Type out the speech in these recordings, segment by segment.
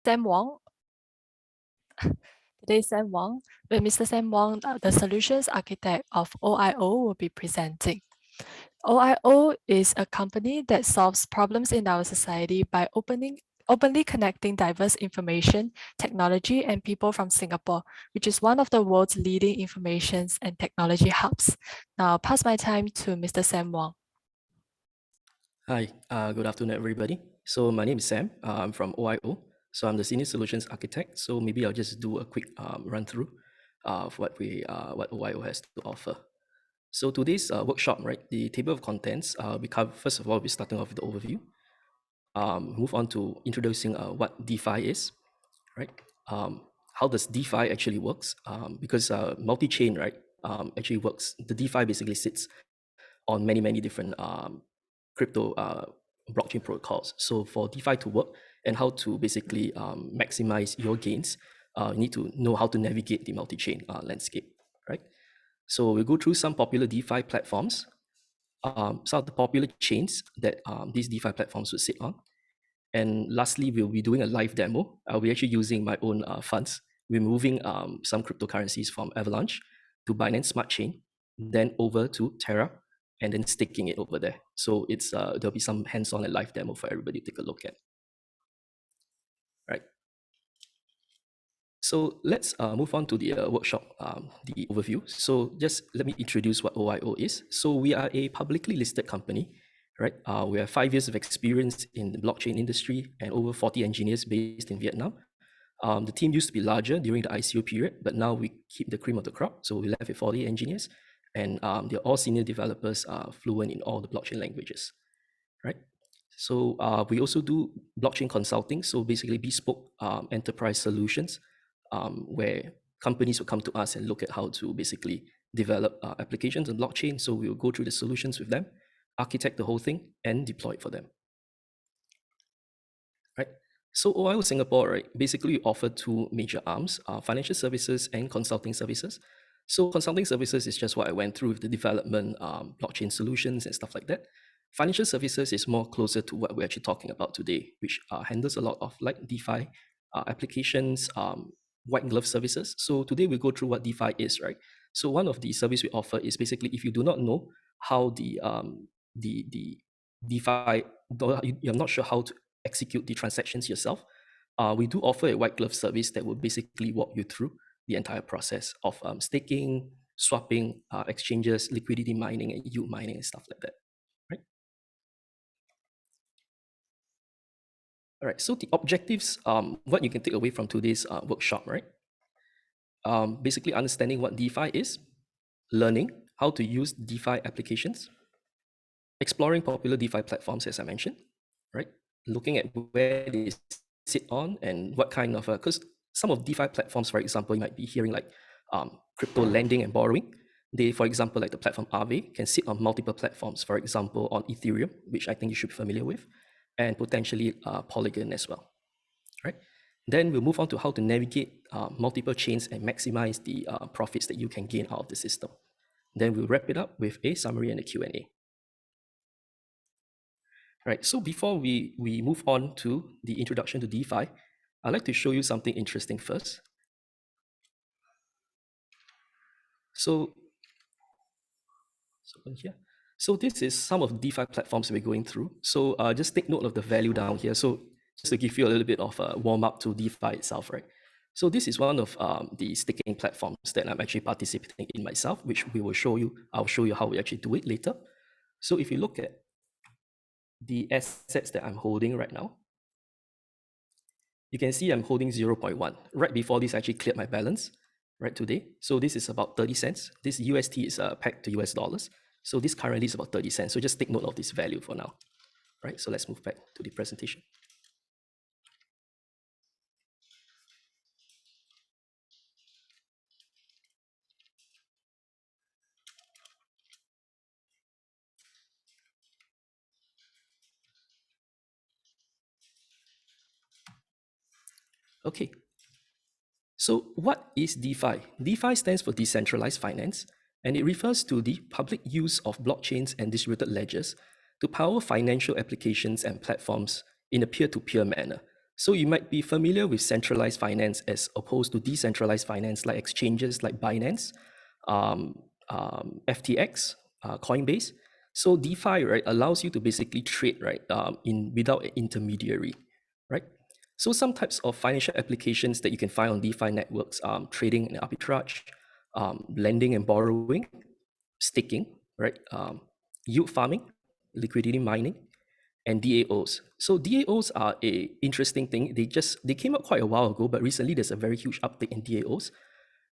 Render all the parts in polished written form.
Sam Wong. Today, Sam Wong, with Mr. Sam Wong, the solutions architect of OIO, will be presenting. OIO is a company that solves problems in our society by openly connecting diverse information, technology, and people from Singapore, which is one of the world's leading information and technology hubs. Now, I'll pass my time to Mr. Sam Wong. Hi, good afternoon, everybody. So my name is Sam. I'm from OIO. So I'm the Senior Solutions Architect. So maybe I'll just do a quick run through of what OIO has to offer. So today's workshop, right, the table of contents, we cover, first of all, we're starting off with the overview. Move on to introducing what DeFi is, right? How does DeFi actually works? Because multi-chain, right, actually works. The DeFi basically sits on many different crypto blockchain protocols. So for DeFi to work and how to basically maximize your gains, you need to know how to navigate the multi-chain landscape, right? So we'll go through some popular DeFi platforms, some of the popular chains that these DeFi platforms would sit on. And lastly, we'll be doing a live demo. I'll be actually using my own funds. We're moving some cryptocurrencies from Avalanche to Binance Smart Chain, then over to Terra, and then staking it over there. So it's there'll be some hands-on and live demo for everybody to take a look at. Right. So let's move on to the workshop, the overview. So just let me introduce what OIO is. So we are a publicly listed company, right? We have 5 years of experience in the blockchain industry and over 40 engineers based in Vietnam. The team used to be larger during the ICO period, but now we keep the cream of the crop. So we left with 40 engineers, and they're all senior developers, fluent in all the blockchain languages, right? So we also do blockchain consulting, so basically bespoke enterprise solutions, where companies will come to us and look at how to basically develop applications on blockchain. So we'll go through the solutions with them, architect the whole thing, and deploy it for them, right? So OIO Singapore, right, basically we offer two major arms, financial services and consulting services. So consulting services is just what I went through with the development, blockchain solutions and stuff like that. Financial services is more closer to what we're actually talking about today, which handles a lot of like DeFi applications, white glove services. So today we'll go through what DeFi is, right? So one of the service we offer is basically if you do not know how the DeFi, you're not sure how to execute the transactions yourself, we do offer a white glove service that will basically walk you through the entire process of staking, swapping, exchanges, liquidity mining, and yield mining and stuff like that, right? All right, so the objectives, what you can take away from today's workshop, right? Basically understanding what DeFi is, learning how to use DeFi applications, exploring popular DeFi platforms, as I mentioned, right? Looking at where they sit on and what kind of, because some of DeFi platforms, for example, you might be hearing like crypto lending and borrowing. They, for example, like the platform Aave, can sit on multiple platforms, for example, on Ethereum, which I think you should be familiar with, and potentially Polygon as well, right? Then we'll move on to how to navigate multiple chains and maximize the profits that you can gain out of the system. Then we'll wrap it up with a summary and a Q&A. Right, so before we move on to the introduction to DeFi, I'd like to show you something interesting first. So here. So this is some of the DeFi platforms we're going through. So just take note of the value down here. So just to give you a little bit of a warm up to DeFi itself, right? So this is one of the staking platforms that I'm actually participating in myself, which we will show you. I'll show you how we actually do it later. So if you look at the assets that I'm holding right now, you can see I'm holding 0.1. Right before this, I actually cleared my balance, right, today. So this is about 30 cents. This UST is pegged to US dollars. So this currently is about 30 cents. So just take note of this value for now, right? So let's move back to the presentation. Okay. So what is DeFi? DeFi stands for decentralized finance, and it refers to the public use of blockchains and distributed ledgers to power financial applications and platforms in a peer-to-peer manner. So you might be familiar with centralized finance as opposed to decentralized finance, like exchanges like Binance, FTX, Coinbase. So DeFi, right, allows you to basically trade, right, in without an intermediary, right? So some types of financial applications that you can find on DeFi networks, trading and arbitrage, lending and borrowing, staking, right, yield farming, liquidity mining, and DAOs. So DAOs are a interesting thing. They came out quite a while ago, but recently there's a very huge uptick in DAOs,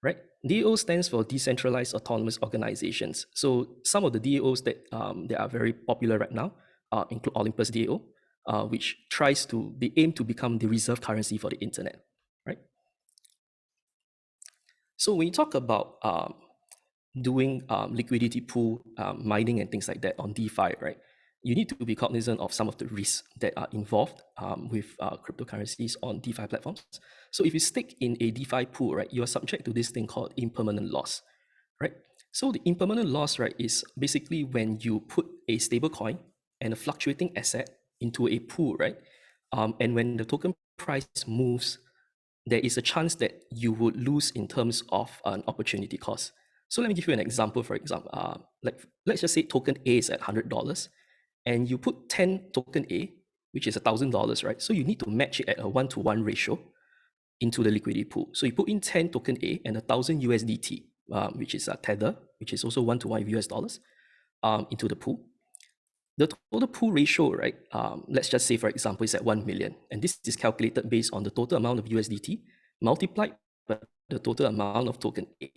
right? DAO stands for decentralized autonomous organizations. So some of the DAOs that are very popular right now include Olympus DAO, which they aim to become the reserve currency for the internet, right? So when you talk about doing liquidity pool mining and things like that on DeFi, right? You need to be cognizant of some of the risks that are involved with cryptocurrencies on DeFi platforms. So if you stake in a DeFi pool, right, you are subject to this thing called impermanent loss, right? So the impermanent loss, right, is basically when you put a stable coin and a fluctuating asset into a pool, right? And when the token price moves, there is a chance that you would lose in terms of an opportunity cost. So let me give you an example. For example, like let's just say token A is at $100, and you put 10 token A, which is $1,000, right? So you need to match it at a 1-to-1 ratio into the liquidity pool. So you put in 10 token A and 1,000 USDT, which is a tether, which is also 1-to-1 US dollars, into the pool. The total pool ratio, right? Let's just say, for example, is at 1 million. And this is calculated based on the total amount of USDT multiplied by the total amount of token A,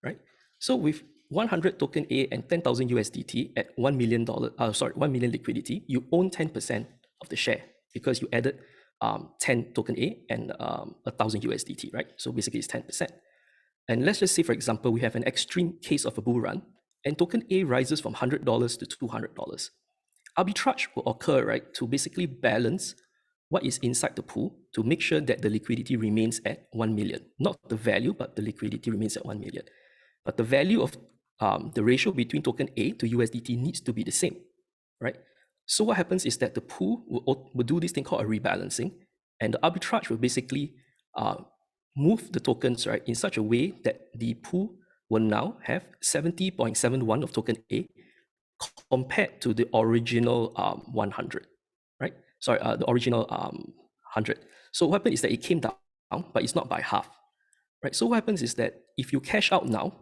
right? So with 100 token A and 10,000 USDT at $1 million, 1 million liquidity, you own 10% of the share because you added 10 token A and 1,000 USDT, right? So basically it's 10%. And let's just say, for example, we have an extreme case of a bull run and token A rises from $100 to $200. Arbitrage will occur, right, to basically balance what is inside the pool to make sure that the liquidity remains at 1 million. Not the value, but the liquidity remains at 1 million. But the value of the ratio between token A to USDT needs to be the same, right? So what happens is that the pool will do this thing called a rebalancing, and the arbitrage will basically move the tokens, right, in such a way that the pool will now have 70.71 of token A compared to the original 100, right? Sorry, the original 100. So what happened is that it came down, but it's not by half, right? So what happens is that if you cash out now,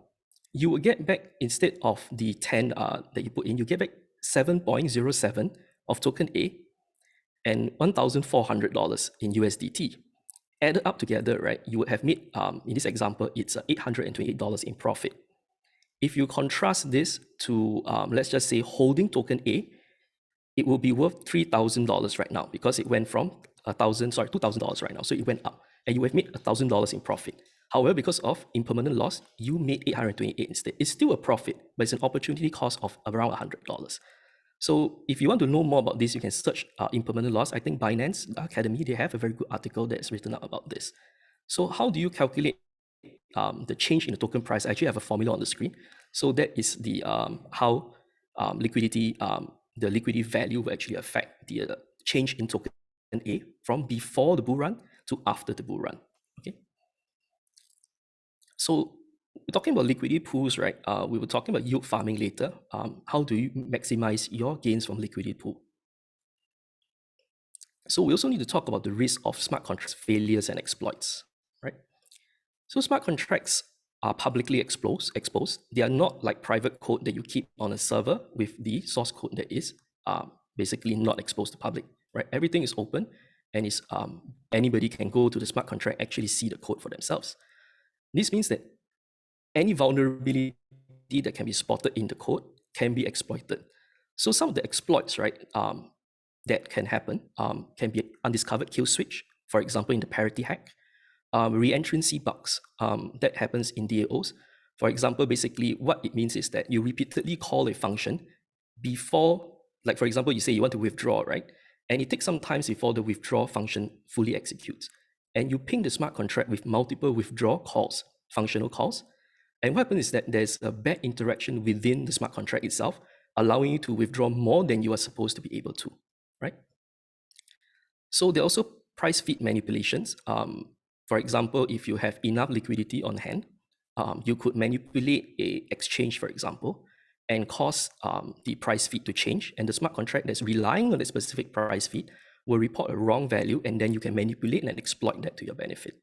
you will get back, instead of the 10 that you put in, you get back 7.07 of token A and $1,400 in USDT. Added up together, right, you would have made, in this example, it's $828 in profit. If you contrast this to, let's just say, holding token A, it will be worth $3,000 right now because it went from $2,000 right now. So it went up and you have made $1,000 in profit. However, because of impermanent loss, you made 828 instead. It's still a profit, but it's an opportunity cost of around $100. So if you want to know more about this, you can search impermanent loss. I think Binance Academy, they have a very good article that is written out about this. So how do you calculate the change in the token price? I actually have a formula on the screen. So that is the how liquidity, the liquidity value will actually affect the change in token A from before the bull run to after the bull run. Okay. So we're talking about liquidity pools, right? We were talking about yield farming later. How do you maximize your gains from liquidity pool? So we also need to talk about the risk of smart contracts failures and exploits, right? So smart contracts are publicly exposed. They are not like private code that you keep on a server with the source code that is basically not exposed to public, right? Everything is open and is anybody can go to the smart contract, actually see the code for themselves. This means that any vulnerability that can be spotted in the code can be exploited. So some of the exploits, right, that can happen can be undiscovered kill switch, for example, in the parity hack, re-entrancy bugs that happens in DAOs. For example, basically what it means is that you repeatedly call a function before, like for example, you say you want to withdraw, right? And it takes some time before the withdraw function fully executes. And you ping the smart contract with multiple withdraw calls, functional calls. And what happens is that there's a bad interaction within the smart contract itself, allowing you to withdraw more than you are supposed to be able to, right? So there are also price feed manipulations. For example, if you have enough liquidity on hand, you could manipulate a exchange, for example, and cause the price feed to change. And the smart contract that's relying on a specific price feed will report a wrong value, and then you can manipulate and exploit that to your benefit.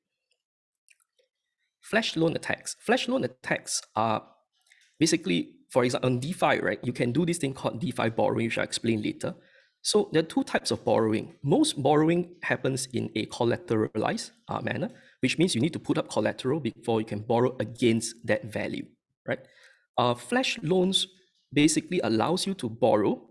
Flash loan attacks. Flash loan attacks are basically, for example, on DeFi, right, you can do this thing called DeFi borrowing, which I'll explain later. So there are two types of borrowing. Most borrowing happens in a collateralized manner, which means you need to put up collateral before you can borrow against that value, right? Flash loans basically allows you to borrow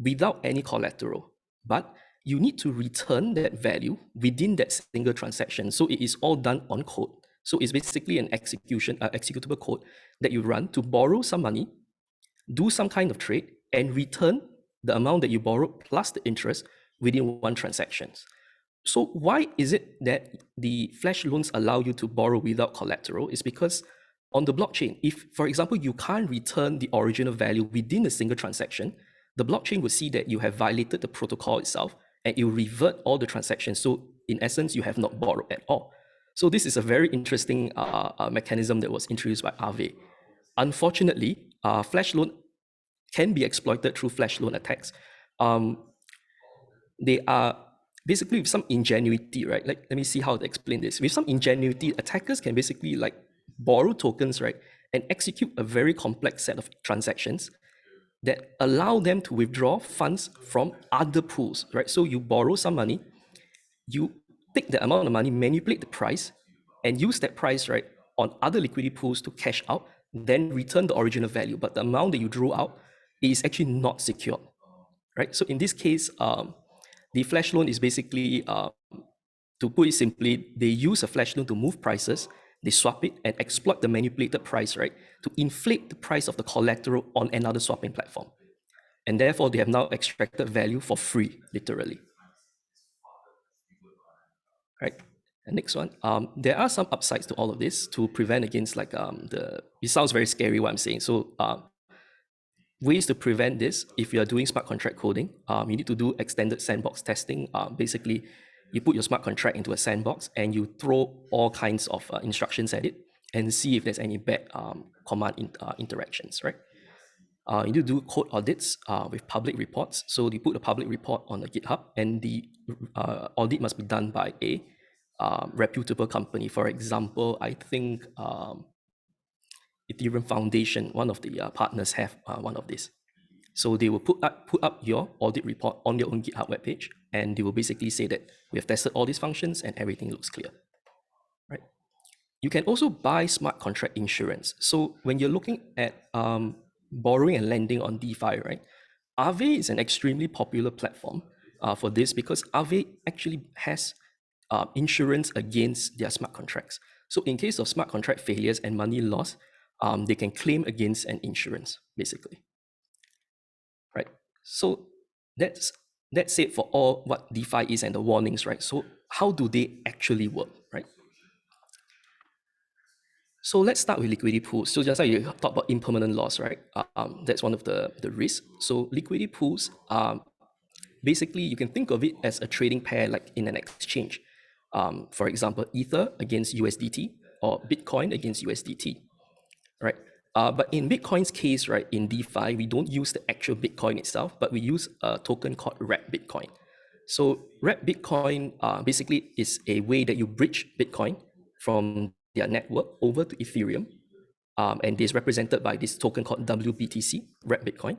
without any collateral, but you need to return that value within that single transaction. So it is all done on code. So it's basically an executable code that you run to borrow some money, do some kind of trade, and return the amount that you borrowed plus the interest within one transaction. So why is it that the flash loans allow you to borrow without collateral? Is because on the blockchain, if, for example, you can't return the original value within a single transaction, the blockchain will see that you have violated the protocol itself and it will revert all the transactions. So in essence, you have not borrowed at all. So this is a very interesting mechanism that was introduced by Aave. Unfortunately, flash loan can be exploited through flash loan attacks. They are basically with some ingenuity, right? Like, let me see how to explain this. With some ingenuity, attackers can basically like borrow tokens, right? And execute a very complex set of transactions that allow them to withdraw funds from other pools, right? So you borrow some money, you take the amount of money, manipulate the price, and use that price, right, on other liquidity pools to cash out, then return the original value. But the amount that you drew out is actually not secured, right? So in this case, the flash loan is basically, to put it simply, they use a flash loan to move prices, they swap it and exploit the manipulated price, right, to inflate the price of the collateral on another swapping platform. And therefore, they have now extracted value for free, literally. Right. And next one, there are some upsides to all of this to prevent against like it sounds very scary what I'm saying. So ways to prevent this, if you are doing smart contract coding, you need to do extended sandbox testing. Basically, you put your smart contract into a sandbox and you throw all kinds of instructions at it and see if there's any bad command interactions, right? You need to do code audits with public reports. So you put a public report on the GitHub, and the audit must be done by a reputable company. For example, I think Ethereum Foundation, one of the partners, have one of these. So they will put up your audit report on your own GitHub webpage, and they will basically say that we have tested all these functions and everything looks clear, right? You can also buy smart contract insurance. So when you're looking at borrowing and lending on DeFi, right, Aave is an extremely popular platform for this because Aave actually has insurance against their smart contracts. So in case of smart contract failures and money loss, they can claim against an insurance, basically. Right. So that's it for all what DeFi is and the warnings, right? So how do they actually work, right? So let's start with liquidity pools. So just like you talked about impermanent loss, right? That's one of the risks. So liquidity pools, basically you can think of it as a trading pair like in an exchange. For example, Ether against USDT or Bitcoin against USDT, right? But in Bitcoin's case, right, in DeFi, we don't use the actual Bitcoin itself, but we use a token called Wrapped Bitcoin. So Wrapped Bitcoin basically is a way that you bridge Bitcoin from their network over to Ethereum. And this is represented by this token called WBTC, Wrapped Bitcoin.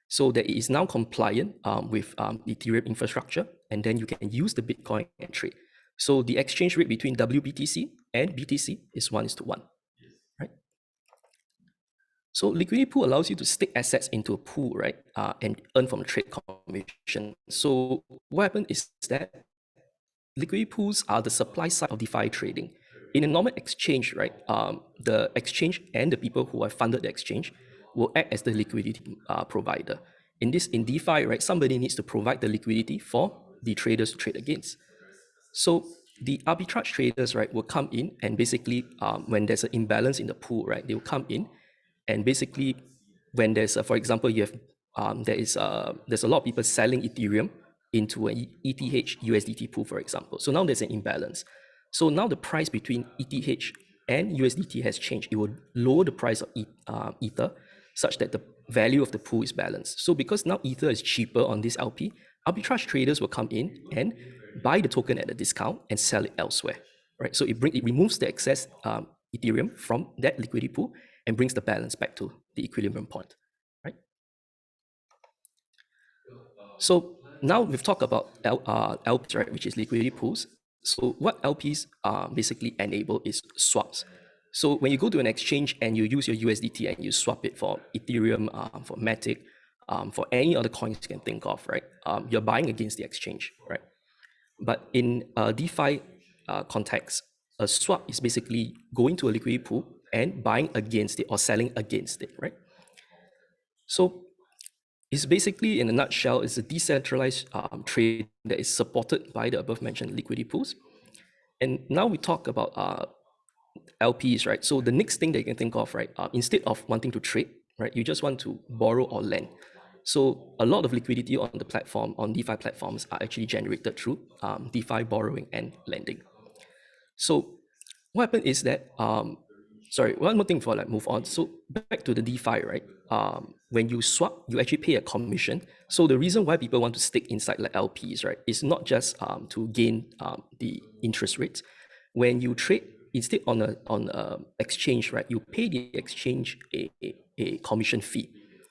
So that it is now compliant with Ethereum infrastructure, and then you can use the Bitcoin and trade. So the exchange rate between WBTC and BTC is 1:1, right? So liquidity pool allows you to stake assets into a pool, right, and earn from a trade commission. So what happened is that liquidity pools are the supply side of DeFi trading. In a normal exchange, right, the exchange and the people who have funded the exchange will act as the liquidity provider. In DeFi, right, somebody needs to provide the liquidity for the traders to trade against. So the arbitrage traders, right, will come in and basically, when there's an imbalance in the pool, right, they will come in and basically, when there's, for example, you have there's a lot of people selling Ethereum into an ETH USDT pool, for example. So now there's an imbalance. So now the price between ETH and USDT has changed. It will lower the price of Ether such that the value of the pool is balanced. So because now Ether is cheaper on this LP, arbitrage traders will come in and buy the token at a discount and sell it elsewhere, right? So it removes the excess Ethereum from that liquidity pool and brings the balance back to the equilibrium point, right? So now we've talked about LPs, right, which is liquidity pools. So what LPs basically enable is swaps. So when you go to an exchange and you use your USDT and you swap it for Ethereum, for Matic, for any other coins you can think of, right, you're buying against the exchange, right? But in a DeFi context, a swap is basically going to a liquidity pool and buying against it or selling against it, right? So it's basically, in a nutshell, it's a decentralized trade that is supported by the above mentioned liquidity pools. And now we talk about LPs, right? So the next thing that you can think of, right, instead of wanting to trade, right, you just want to borrow or lend. So a lot of liquidity on the platform, on DeFi platforms, are actually generated through DeFi borrowing and lending. So what happened is that, sorry, one more thing before I move on. So back to the DeFi, right? When you swap, you actually pay a commission. So the reason why people want to stick inside like LPs, right, is not just to gain the interest rates. When you trade, instead on a exchange, right, you pay the exchange a commission fee,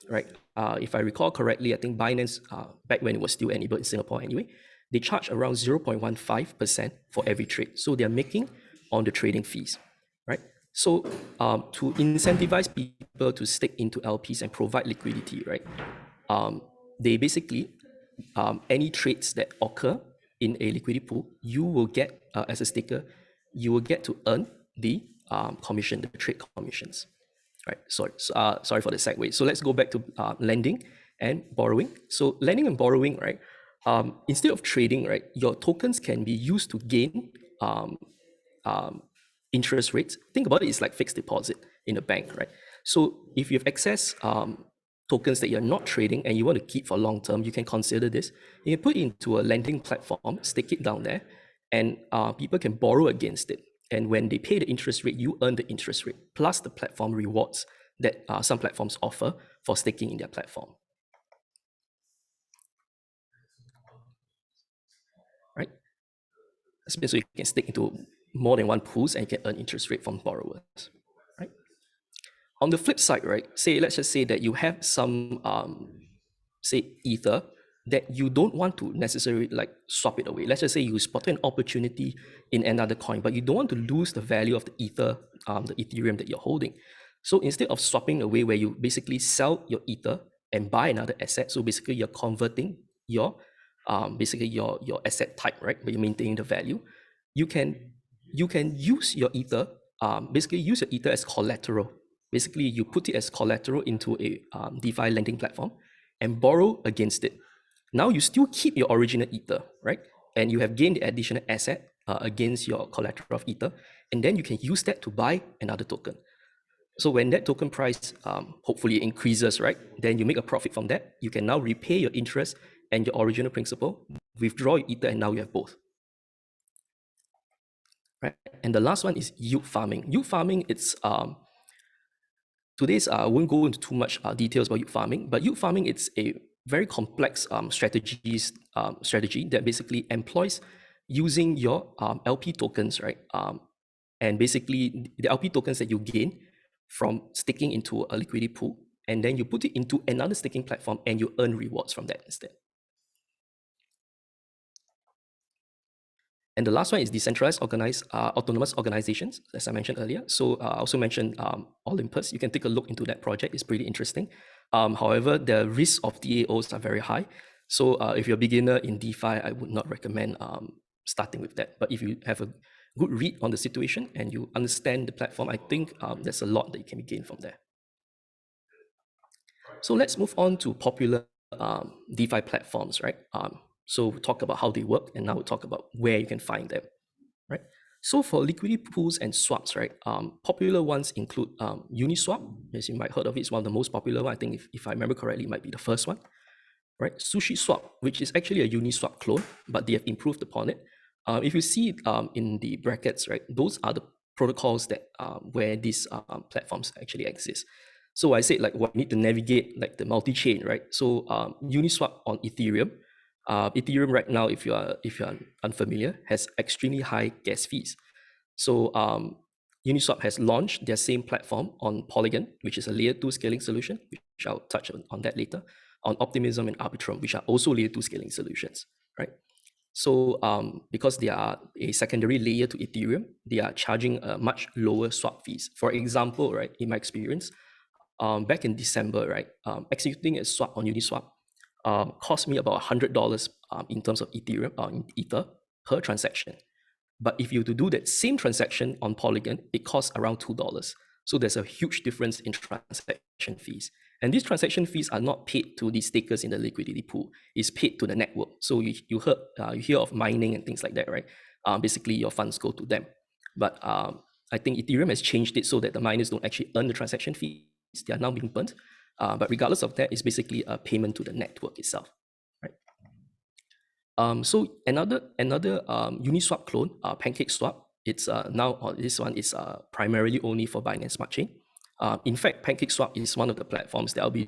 right? If I recall correctly, I think Binance, back when it was still enabled in Singapore anyway, they charge around 0.15% for every trade. So they're making on the trading fees, right? So to incentivize people to stick into LPs and provide liquidity, right? They basically, any trades that occur in a liquidity pool, you will get, as a staker, you will get to earn the commission, the trade commissions. Right, sorry for the segue. So let's go back to lending and borrowing. So lending and borrowing, right? Instead of trading, right, your tokens can be used to gain interest rates. Think about it, it's like fixed deposit in a bank, right? So if you have excess tokens that you're not trading and you want to keep for long term, you can consider this. You can put it into a lending platform, stick it down there, and people can borrow against it. And when they pay the interest rate, you earn the interest rate, plus the platform rewards that some platforms offer for staking in their platform. Right? So you can stake into more than one pools and you can earn interest rate from borrowers. Right? On the flip side, right, let's just say that you have some say Ether that you don't want to necessarily like swap it away. Let's just say you spotted an opportunity in another coin, but you don't want to lose the value of the Ether, the Ethereum that you're holding. So instead of swapping away, where you basically sell your Ether and buy another asset, so basically you're converting your basically your asset type, right? But you're maintaining the value. You can use your Ether, basically use your Ether as collateral. Basically, you put it as collateral into a DeFi lending platform and borrow against it. Now you still keep your original Ether, right? And you have gained the additional asset against your collateral of Ether, and then you can use that to buy another token. So when that token price hopefully increases, right, then you make a profit from that. You can now repay your interest and your original principal, withdraw your Ether, and now you have both. Right? And the last one is yield farming. Yield farming, it's today's I won't go into too much details about yield farming, but yield farming, it's a very complex strategy that basically employs using your LP tokens, right? And basically the LP tokens that you gain from staking into a liquidity pool, and then you put it into another staking platform and you earn rewards from that instead. And the last one is decentralized autonomous organizations, as I mentioned earlier. So I also mentioned Olympus. You can take a look into that project. It's pretty interesting. However, the risks of DAOs are very high. So if you're a beginner in DeFi, I would not recommend starting with that. But if you have a good read on the situation and you understand the platform, I think there's a lot that you can gain from there. So let's move on to popular DeFi platforms, right? So we talk about how they work, and now we'll talk about where you can find them, right? So for liquidity pools and swaps, right? Popular ones include Uniswap, as you might have heard of it. It's one of the most popular ones. I think if I remember correctly, it might be the first one. right? Sushi Swap, which is actually a Uniswap clone, but they have improved upon it. If you see in the brackets, right, those are the protocols that where these platforms actually exist. So I said like what you need to navigate like the multi-chain, right? So Uniswap on Ethereum. Ethereum right now, if you are unfamiliar, has extremely high gas fees. So Uniswap has launched their same platform on Polygon, which is a layer 2 scaling solution, which I'll touch on that later, on Optimism and Arbitrum, which are also layer 2 scaling solutions, right? So because they are a secondary layer to Ethereum, they are charging a much lower swap fees. For example, right, in my experience, back in December, right, executing a swap on Uniswap cost me about $100 in terms of Ethereum, in Ether per transaction. But if you to do that same transaction on Polygon, it costs around $2. So there's a huge difference in transaction fees. And these transaction fees are not paid to the stakers in the liquidity pool. It's paid to the network. So you hear of mining and things like that, right? Basically, your funds go to them. But I think Ethereum has changed it so that the miners don't actually earn the transaction fees. They are now being burnt. But regardless of that, it's basically a payment to the network itself, right? So another Uniswap clone, PancakeSwap. It's now this one is primarily only for Binance Smart Chain. In fact, PancakeSwap is one of the platforms that I'll be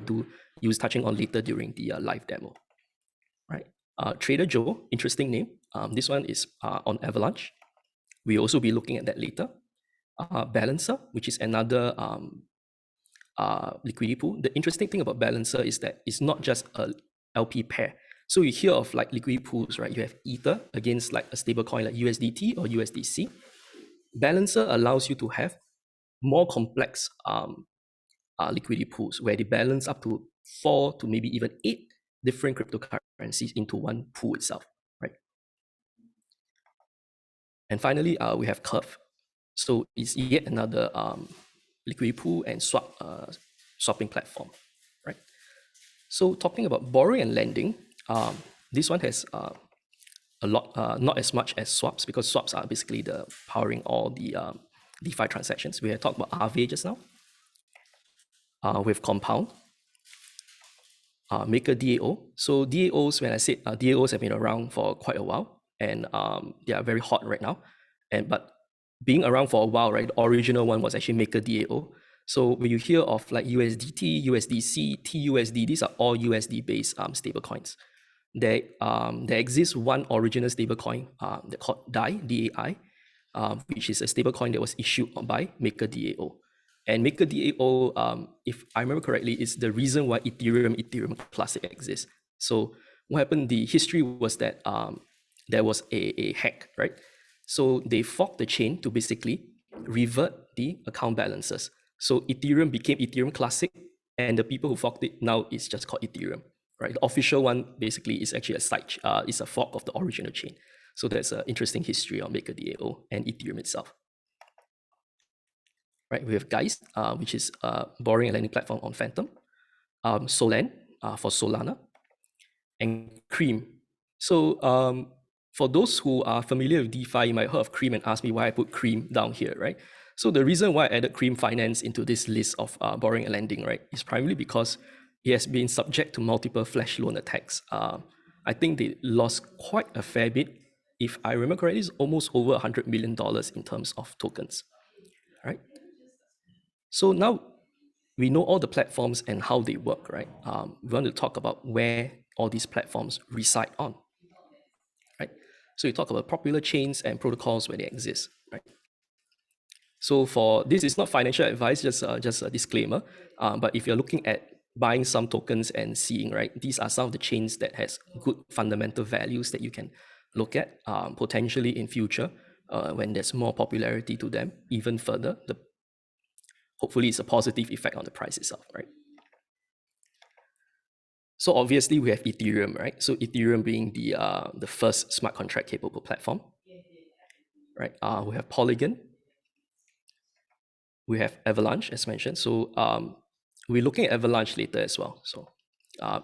touching on later during the live demo. Right. Trader Joe, interesting name. This one is on Avalanche. We'll also be looking at that later. Balancer, which is another liquidity pool. The interesting thing about Balancer is that it's not just a LP pair. So you hear of like liquidity pools, right? You have Ether against like a stable coin like USDT or USDC. Balancer allows you to have more complex liquidity pools where they balance up to 4 to maybe even 8 different cryptocurrencies into one pool itself, right? And finally, we have Curve. So it's yet another liquidity pool and swapping platform, right? So talking about borrowing and lending, this one has a lot, not as much as swaps, because swaps are basically the powering all the DeFi transactions. We have talked about Aave just now. With Compound, Maker DAO. So DAOs, when I said DAOs have been around for quite a while, and they are very hot right now. But being around for a while, right, the original one was actually Maker DAO. So when you hear of like USDT, USDC, TUSD, these are all USD-based stablecoins. There exists one original stablecoin that called DAI, DAI, which is a stablecoin that was issued by Maker DAO. And Maker DAO, if I remember correctly, is the reason why Ethereum Classic exists. So what happened, the history was that there was a hack, right? So they forked the chain to basically revert the account balances. So Ethereum became Ethereum Classic, and the people who forked it now is just called Ethereum, right? The official one basically is actually it's a fork of the original chain. So that's an interesting history on Maker DAO and Ethereum itself. Right, we have Geist, which is a borrowing and lending platform on Phantom, Solan for Solana, and Cream. So for those who are familiar with DeFi, you might heard of Cream and ask me why I put Cream down here, right? So the reason why I added Cream Finance into this list of borrowing and lending, right, is primarily because it has been subject to multiple flash loan attacks. I think they lost quite a fair bit. If I remember correctly, it's almost over $100 million in terms of tokens, right? So now we know all the platforms and how they work, right? We want to talk about where all these platforms reside on, right? So you talk about popular chains and protocols where they exist, right? So for this is not financial advice, just a disclaimer. But if you're looking at buying some tokens and seeing, right, these are some of the chains that has good fundamental values that you can look at potentially in future when there's more popularity to them, even further. Hopefully it's a positive effect on the price itself, right? So obviously we have Ethereum, right? So Ethereum being the first smart contract capable platform, right? We have Polygon, we have Avalanche, as mentioned. So we're looking at Avalanche later as well. So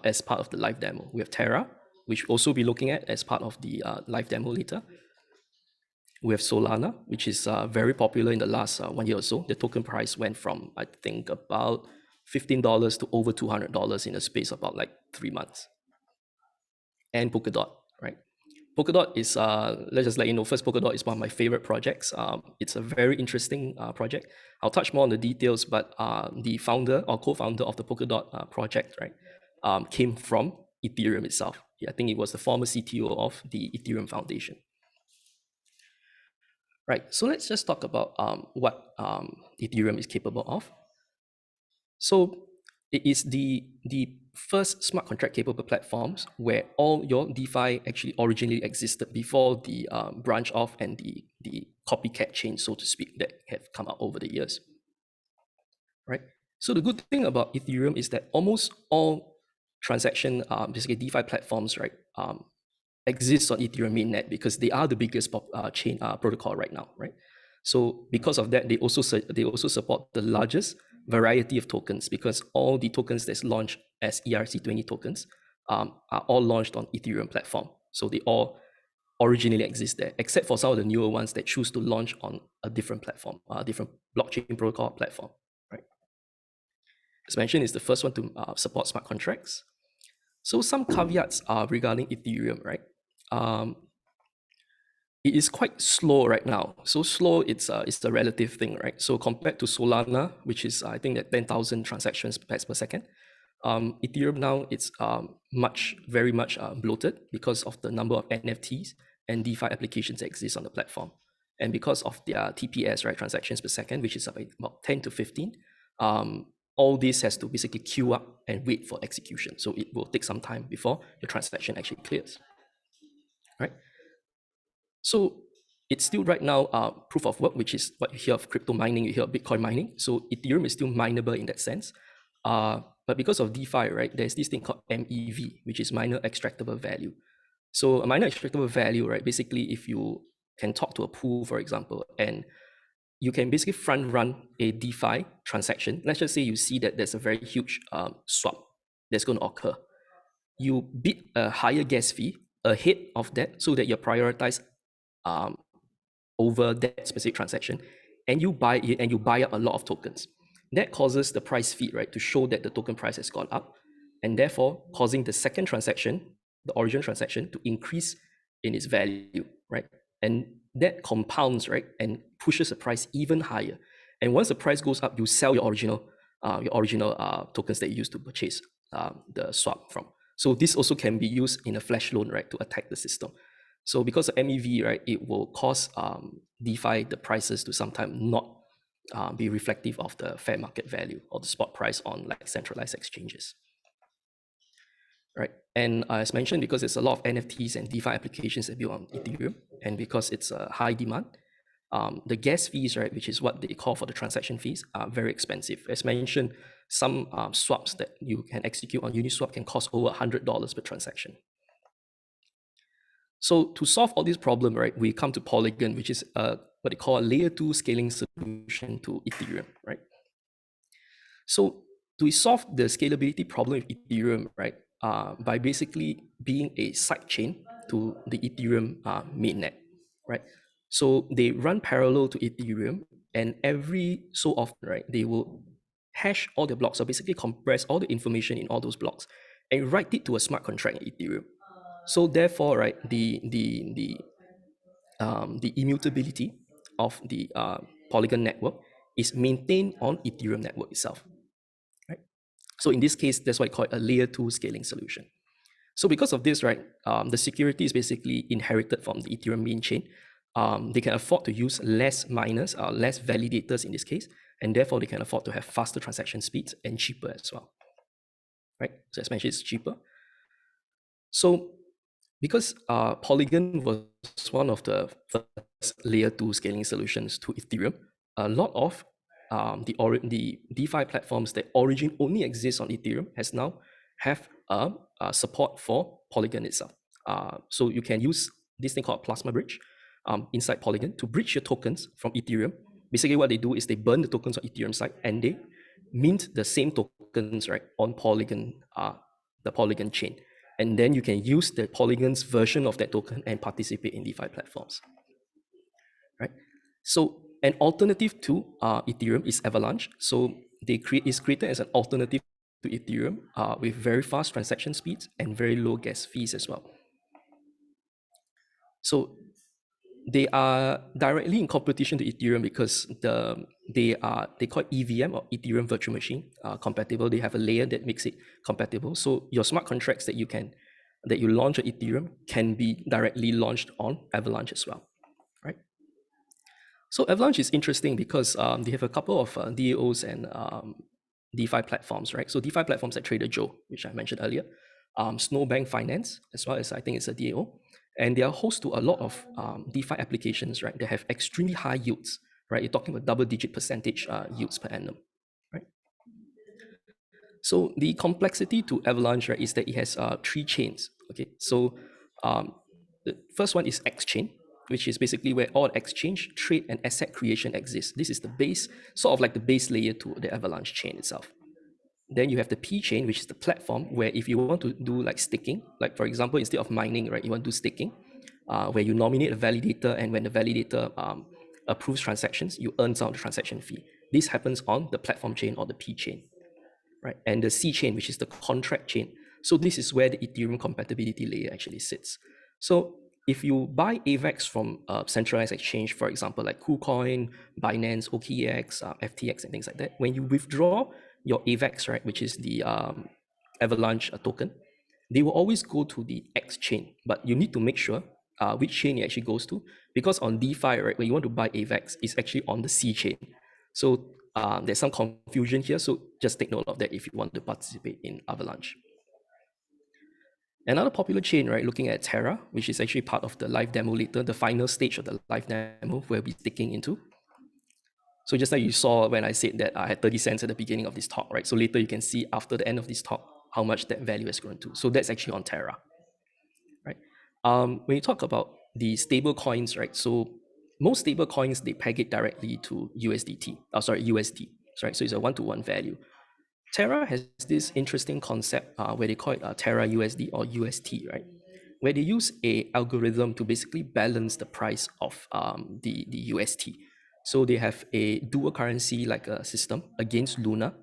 as part of the live demo, we have Terra, which we'll also be looking at as part of the live demo later. We have Solana, which is very popular in the last 1 year or so. The token price went from, I think, about $15 to over $200 in a space of about like 3 months. and Polkadot, right? Polkadot is, let's just let you know, first, Polkadot is one of my favorite projects. It's a very interesting project. I'll touch more on the details, but the founder or co-founder of the Polkadot project, right, came from Ethereum itself. Yeah, I think it was the former CTO of the Ethereum Foundation. Right, so let's just talk about what Ethereum is capable of. So it is the first smart contract capable platforms where all your DeFi actually originally existed before the branch off and the copycat chain, so to speak, that have come out over the years. Right. So the good thing about Ethereum is that almost all transaction, basically DeFi platforms, right, exist on Ethereum mainnet because they are the biggest chain protocol right now, right? So because of that, they also support the largest variety of tokens because all the tokens that's launched as ERC20 tokens are all launched on Ethereum platform. So they all originally exist there, except for some of the newer ones that choose to launch on a different platform, different blockchain protocol platform, right? As mentioned, is the first one to support smart contracts. So some caveats are regarding Ethereum, right? It is quite slow right now. So slow, it's a relative thing, right? So compared to Solana, which is I think at 10,000 transactions per second, Ethereum now it's very much bloated because of the number of NFTs and DeFi applications that exist on the platform, and because of their TPS, right, transactions per second, which is about 10 to 15. All this has to basically queue up and wait for execution. So it will take some time before your transaction actually clears, right? So it's still right now proof of work, which is what you hear of crypto mining, you hear of Bitcoin mining. So Ethereum is still mineable in that sense. But because of DeFi, right, there's this thing called MEV, which is miner extractable value. So a miner extractable value, right, basically if you can talk to a pool, for example, and you can basically front run a DeFi transaction. Let's just say you see that there's a very huge swap that's going to occur. You bid a higher gas fee ahead of that so that you're prioritized over that specific transaction, and you buy it and you buy up a lot of tokens. That causes the price feed, right, to show that the token price has gone up, and therefore causing the second transaction, the original transaction, to increase in its value, right? And that compounds, right, and pushes the price even higher. And once the price goes up, you sell your original tokens that you used to purchase the swap from. So this also can be used in a flash loan, right, to attack the system. So because of MEV, right, it will cause DeFi, the prices to sometimes not be reflective of the fair market value or the spot price on like centralized exchanges. Right. And as mentioned, because there's a lot of NFTs and DeFi applications that build on Ethereum, and because it's a high demand, the gas fees, right, which is what they call for the transaction fees, are very expensive. As mentioned, some swaps that you can execute on Uniswap can cost over $100 per transaction. So to solve all this problem, right, we come to Polygon, which is what they call a layer 2 scaling solution to Ethereum, right? So to solve the scalability problem with Ethereum, right, by basically being a side chain to the Ethereum mainnet, right? So they run parallel to Ethereum, and every so often, right, they will hash all the blocks, or basically compress all the information in all those blocks and write it to a smart contract in Ethereum. So therefore, right, the immutability of the Polygon network is maintained on Ethereum network itself, right? So in this case, that's why I call it a layer 2 scaling solution. So because of this, right, the security is basically inherited from the Ethereum main chain. They can afford to use less miners, less validators in this case, and therefore they can afford to have faster transaction speeds and cheaper as well, right? So as mentioned, it's cheaper. So because Polygon was one of the first layer 2 scaling solutions to Ethereum, a lot of the DeFi platforms that origin only exist on Ethereum has now have support for Polygon itself. So you can use this thing called Plasma Bridge inside Polygon to bridge your tokens from Ethereum. Basically, what they do is they burn the tokens on Ethereum side and they mint the same tokens, right, on Polygon, the Polygon chain. And then you can use the Polygon's version of that token and participate in DeFi platforms, right? So an alternative to Ethereum is Avalanche. So it's created as an alternative to Ethereum with very fast transaction speeds and very low gas fees as well. So they are directly in competition to Ethereum because they call it EVM or Ethereum Virtual Machine compatible. They have a layer that makes it compatible. So your smart contracts that you launch on Ethereum can be directly launched on Avalanche as well, right? So Avalanche is interesting because they have a couple of DAOs and DeFi platforms, right? So DeFi platforms like Trader Joe, which I mentioned earlier, Snowbank Finance, as well as I think it's a DAO, and they are host to a lot of DeFi applications, right? They have extremely high yields, right? You're talking about double-digit percentage yields per annum, right? So the complexity to Avalanche, right, is that it has three chains. Okay, so um, the first one is X chain, which is basically where all exchange, trade, and asset creation exists. This is the base, sort of like the base layer to the Avalanche chain itself. Then you have the P chain, which is the platform where if you want to do like staking, like for example, instead of mining, right, you want to do staking, where you nominate a validator, and when the validator approves transactions, you earn some of the transaction fee. This happens on the platform chain or the P chain, right? And the C chain, which is the contract chain. So this is where the Ethereum compatibility layer actually sits. So if you buy AVAX from a centralized exchange, for example, like KuCoin, Binance, OKX, FTX, and things like that, when you withdraw your AVAX, right, which is the Avalanche token, they will always go to the X chain, but you need to make sure which chain it actually goes to, because on DeFi, right, when you want to buy AVAX, it's actually on the C chain. So there's some confusion here, so just take note of that if you want to participate in Avalanche. Another popular chain, right, looking at Terra, which is actually part of the live demo later, the final stage of the live demo where we're sticking into. So just like you saw when I said that I had 30 cents at the beginning of this talk, right? So later you can see after the end of this talk how much that value has grown to. So that's actually on Terra, right? When you talk about the stable coins, right? So most stable coins, they peg it directly to USDT, USD, right? So it's a one-to-one value. Terra has this interesting concept where they call it Terra USD or UST, right? Where they use a algorithm to basically balance the price of the UST. So they have a dual currency like a system against Luna,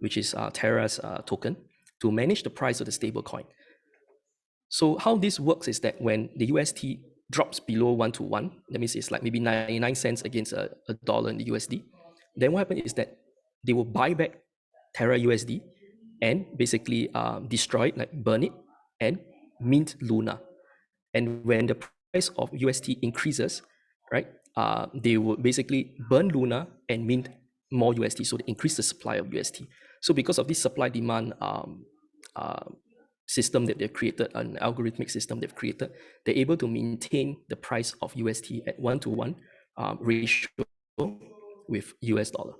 which is Terra's token, to manage the price of the stable coin. So how this works is that when the UST drops below 1-to-1, that means it's like maybe 99 cents against a dollar in the USD, then what happens is that they will buy back Terra USD and basically destroy it, like burn it, and mint Luna. And when the price of UST increases, right, they will basically burn Luna and mint more UST, so they increase the supply of UST. So because of this supply demand system that they've created, an algorithmic system they've created, they're able to maintain the price of UST at 1-to-1 ratio with US dollar.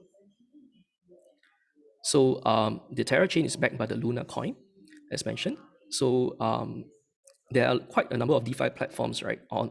So the Terra chain is backed by the Luna coin, as mentioned. So there are quite a number of DeFi platforms, right, on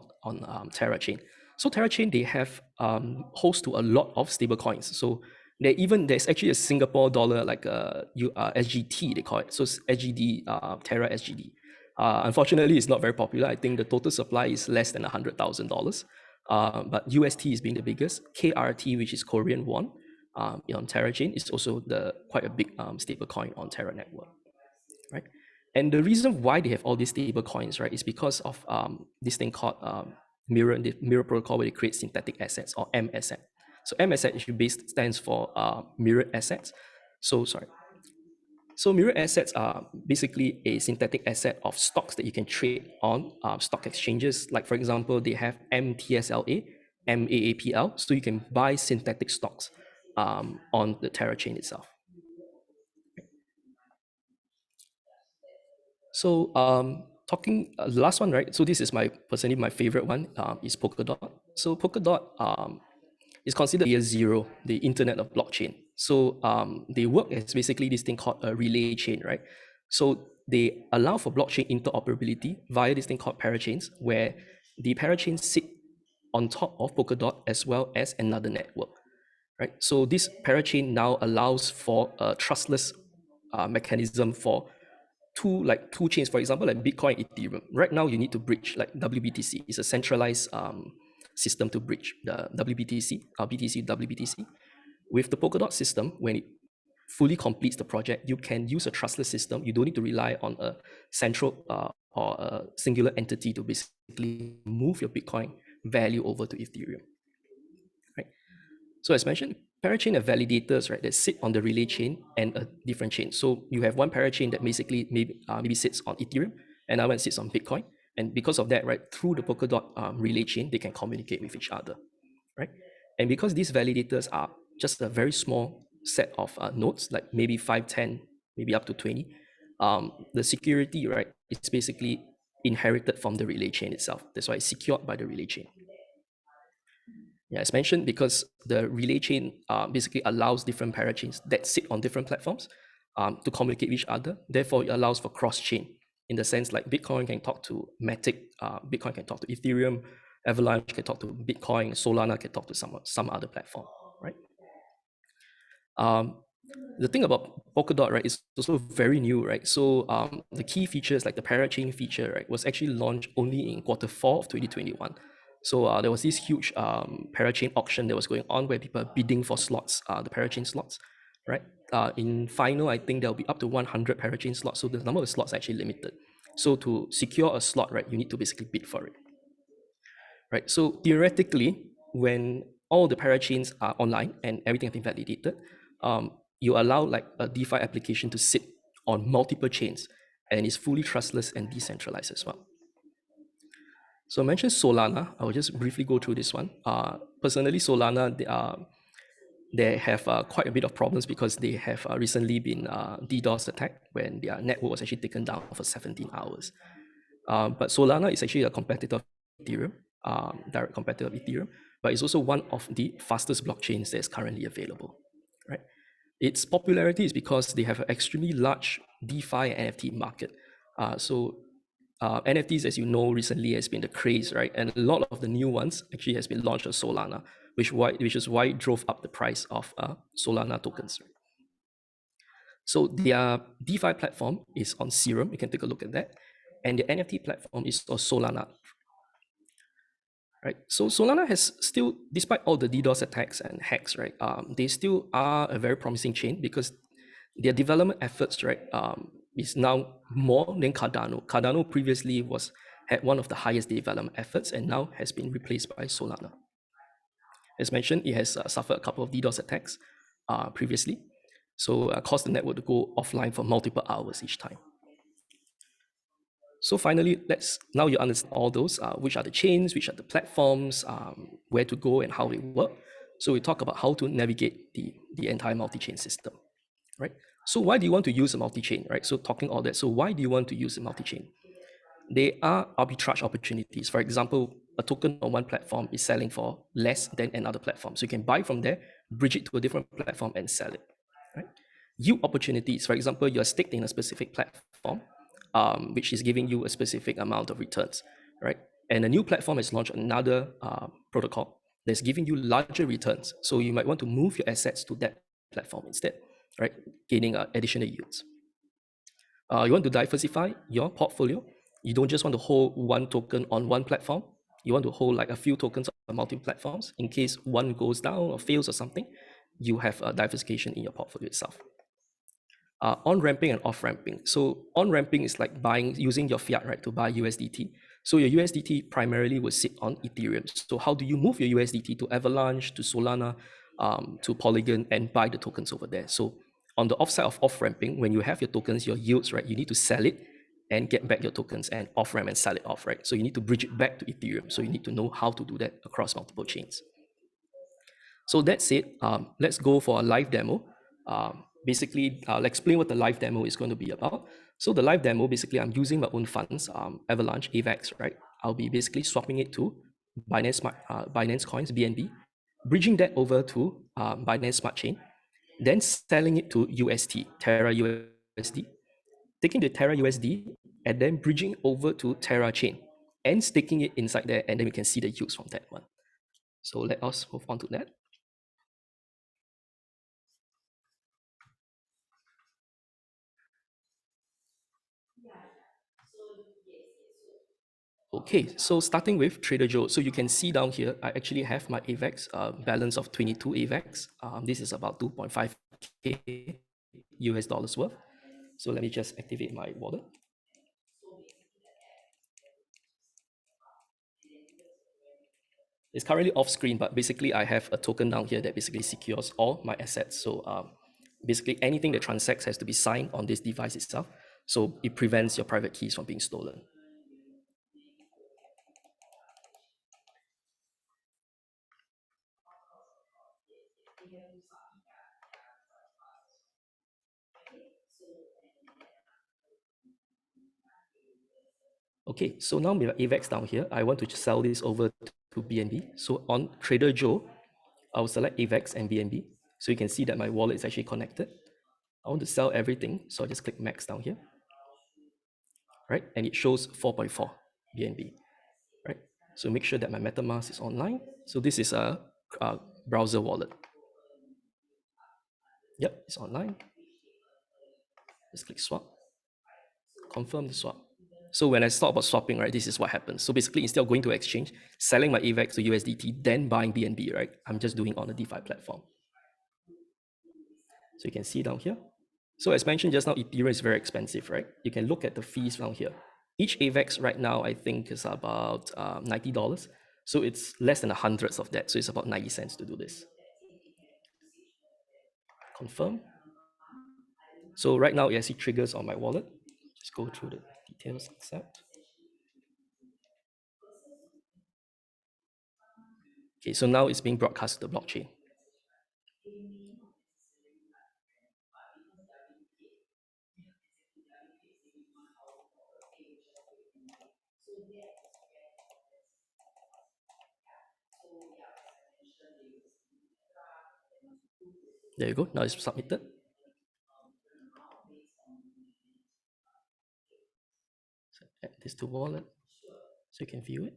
Terra Chain. So Terra Chain, they have host to a lot of stable coins. So there's actually a Singapore dollar like SGT, they call it. So it's SGD, Terra SGD. Unfortunately, it's not very popular. I think the total supply is less than $100,000. But UST is being the biggest. KRT, which is Korean won, on Terra Chain, is also quite a big stable coin on Terra network, right? And the reason why they have all these stable coins, right, is because of this thing called the mirror protocol, where they create synthetic assets, or M asset. So M asset stands for mirrored assets. So mirror assets are basically a synthetic asset of stocks that you can trade on stock exchanges. Like for example, they have MTSLA, MAAPL, so you can buy synthetic stocks on the Terra chain itself. So talking the last one, right? So this is personally my favorite one, is Polkadot. So Polkadot is considered layer zero, the internet of blockchain. So they work as basically this thing called a relay chain, right? So they allow for blockchain interoperability via this thing called parachains, where the parachains sit on top of Polkadot as well as another network, right? So this parachain now allows for a trustless mechanism for two chains, for example, like Bitcoin, Ethereum. Right now, you need to bridge like WBTC. It's a centralized system to bridge the WBTC, BTC, WBTC. With the Polkadot system, when it fully completes the project, you can use a trustless system. You don't need to rely on a central or a singular entity to basically move your Bitcoin value over to Ethereum, right? So as mentioned, parachain have validators, right, that sit on the relay chain and a different chain. So you have one parachain that basically maybe sits on Ethereum, and another one sits on Bitcoin. And because of that, right, through the Polkadot relay chain, they can communicate with each other, right? And because these validators are just a very small set of nodes, like maybe 5, 10, maybe up to 20, the security, right, is basically inherited from the relay chain itself. That's why it's secured by the relay chain. Yeah, as mentioned, because the relay chain basically allows different parachains that sit on different platforms to communicate with each other. Therefore, it allows for cross-chain in the sense like Bitcoin can talk to Matic, Bitcoin can talk to Ethereum, Avalanche can talk to Bitcoin, Solana can talk to some other platform, right? The thing about Polkadot, right, is also very new, right? So the key features like the parachain feature, right, was actually launched only in Q4 of 2021. So there was this huge parachain auction that was going on where people are bidding for slots, the parachain slots, right? In final, I think there'll be up to 100 parachain slots. So the number of slots are actually limited. So to secure a slot, right, you need to basically bid for it, right? So theoretically, when all the parachains are online and everything has been validated, you allow like a DeFi application to sit on multiple chains and is fully trustless and decentralized as well. So I mentioned Solana. I will just briefly go through this one. Personally, Solana, they have quite a bit of problems because they have recently been DDoS attacked when their network was actually taken down for 17 hours. But Solana is actually a competitor of Ethereum, direct competitor of Ethereum, but it's also one of the fastest blockchains that is currently available, right? Its popularity is because they have an extremely large DeFi and NFT market. NFTs, as you know, recently has been the craze, right? And a lot of the new ones actually has been launched on Solana, which is why it drove up the price of Solana tokens. So their DeFi platform is on Serum. You can take a look at that. And the NFT platform is on Solana. Right. So Solana has still, despite all the DDoS attacks and hacks, right, they still are a very promising chain because their development efforts, right, is now more than Cardano. Cardano previously had one of the highest development efforts and now has been replaced by Solana. As mentioned, it has suffered a couple of DDoS attacks previously, so caused the network to go offline for multiple hours each time. So finally, now you understand all those, which are the chains, which are the platforms, where to go and how they work. So we talk about how to navigate the entire multi-chain system, right? So why do you want to use a multi-chain, right? So talking all that, so why do you want to use a multi-chain? There are arbitrage opportunities. For example, a token on one platform is selling for less than another platform. So you can buy from there, bridge it to a different platform and sell it, right? Yield opportunities. For example, you're staked in a specific platform, which is giving you a specific amount of returns, right? And a new platform has launched another protocol that's giving you larger returns. So you might want to move your assets to that platform instead, right? Gaining additional yields. You want to diversify your portfolio. You don't just want to hold one token on one platform. You want to hold like a few tokens on multiple platforms. In case one goes down or fails or something, you have a diversification in your portfolio itself. On-ramping and off-ramping. So on-ramping is like using your fiat, right, to buy USDT. So your USDT primarily will sit on Ethereum. So how do you move your USDT to Avalanche, to Solana, to Polygon and buy the tokens over there? So on the offside of off-ramping, when you have your tokens, your yields, right, you need to sell it and get back your tokens and off-ramp and sell it off, right? So you need to bridge it back to Ethereum. So you need to know how to do that across multiple chains. So that's it. Let's go for a live demo. Basically, I'll explain what the live demo is going to be about. So the live demo, basically, I'm using my own funds, Avalanche, AVAX, right? I'll be basically swapping it to Binance Coins, BNB, bridging that over to Binance Smart Chain, then selling it to UST, Terra USD, taking the Terra USD and then bridging over to Terra Chain and staking it inside there, and then we can see the yields from that one. So let us move on to that. Okay, so starting with Trader Joe. So you can see down here, I actually have my AVAX balance of 22 AVAX. This is about 2.5K US dollars worth. So let me just activate my wallet. It's currently off screen, but basically I have a token down here that basically secures all my assets. So basically anything that transacts has to be signed on this device itself. So it prevents your private keys from being stolen. Okay, so now we have AVAX down here. I want to sell this over to BNB. So on Trader Joe, I will select AVAX and BNB. So you can see that my wallet is actually connected. I want to sell everything, so I just click max down here, right? And it shows 4.4 BNB, right? So make sure that my MetaMask is online. So this is a browser wallet. Yep, it's online. Just click swap, confirm the swap. So when I talk about swapping, right, this is what happens. So basically, instead of going to exchange, selling my AVAX to USDT, then buying BNB, right, I'm just doing it on a DeFi platform. So you can see down here. So as mentioned just now, Ethereum is very expensive, right? You can look at the fees down here. Each AVAX right now, I think, is about $90. So it's less than a hundredth of that. So it's about 90 cents to do this. Confirm. So right now, it actually triggers on my wallet. Just go through the details, accept. Okay, so now it's being broadcast to the blockchain. There you go. Now it's submitted. So add this to wallet so you can view it.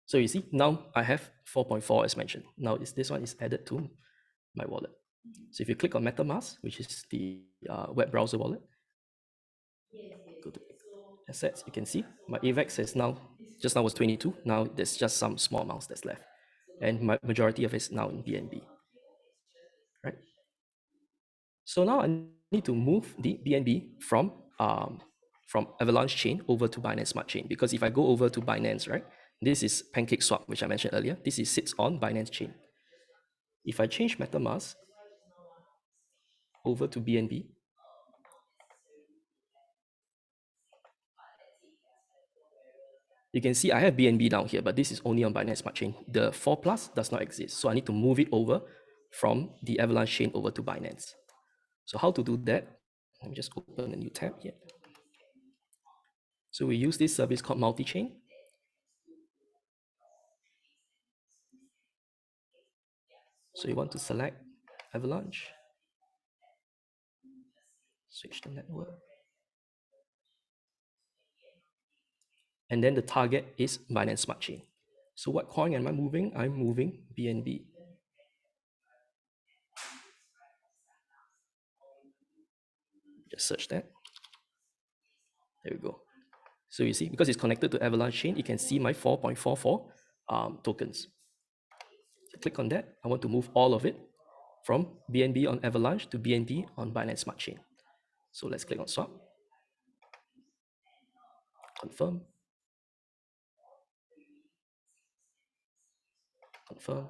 So you see, now I have 4.4 as mentioned. Now this one is added to my wallet. So if you click on MetaMask, which is the web browser wallet, go to assets, you can see my AVAX is now, just now was 22. Now there's just some small amounts that's left. And my majority of it is now in BNB, right? So now I need to move the BNB from Avalanche chain over to Binance Smart Chain, because if I go over to Binance, right, this is Pancake Swap, which I mentioned earlier. This is sits on Binance chain. If I change MetaMask over to BNB, you can see I have BNB down here, but this is only on Binance Smart Chain. The 4 Plus does not exist. So I need to move it over from the Avalanche chain over to Binance. So how to do that? Let me just open a new tab here. So we use this service called multichain. So you want to select Avalanche, switch the network. And then the target is Binance Smart Chain. So what coin am I moving? I'm moving BNB. Just search that. There we go. So you see, because it's connected to Avalanche chain, you can see my 4.44 tokens. So click on that. I want to move all of it from BNB on Avalanche to BNB on Binance Smart Chain. So let's click on swap. Confirm. Confirm.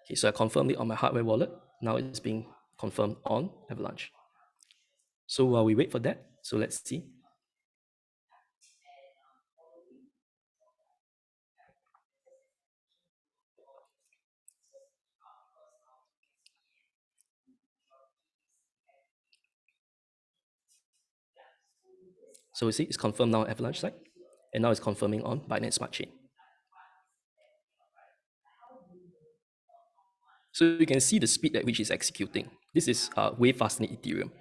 Okay, so I confirmed it on my hardware wallet. Now it's being confirmed on Avalanche. So while we wait for that, so let's see. So you see, it's confirmed now on Avalanche side, and now it's confirming on Binance Smart Chain. So you can see the speed at which it's executing. This is way faster than Ethereum.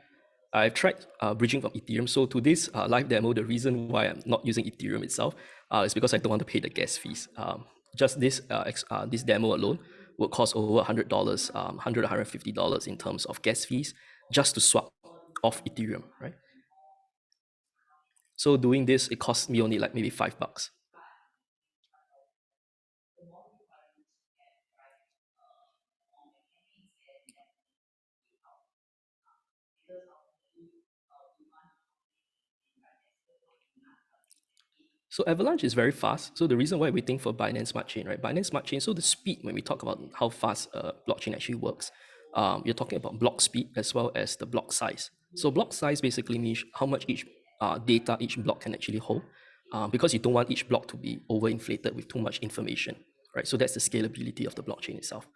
I've tried bridging from Ethereum. So to this live demo, the reason why I'm not using Ethereum itself is because I don't want to pay the gas fees. Just this this demo alone would cost over $100, $100, $150 in terms of gas fees just to swap off Ethereum, right? So doing this, it cost me only like maybe $5. So Avalanche is very fast. So the reason why we're waiting for Binance Smart Chain, right? Binance Smart Chain, so the speed, when we talk about how fast a blockchain actually works, you're talking about block speed as well as the block size. So block size basically means how much each data each block can actually hold, because you don't want each block to be overinflated with too much information, right? So that's the scalability of the blockchain itself.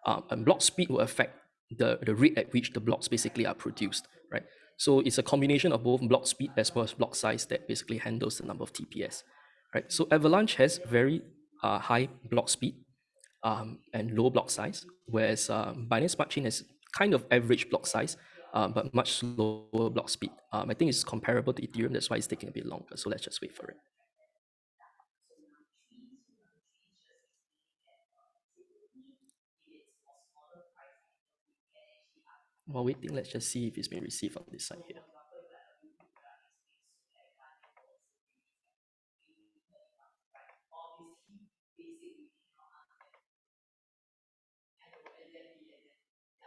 And block speed will affect the rate at which the blocks basically are produced, right? So it's a combination of both block speed as well as block size that basically handles the number of TPS, right? So Avalanche has very high block speed and low block size, whereas Binance Smart Chain has kind of average block size, but much slower block speed. I think it's comparable to Ethereum, that's why it's taking a bit longer. So let's just wait for it. While waiting, let's just see if it's been received on this side here.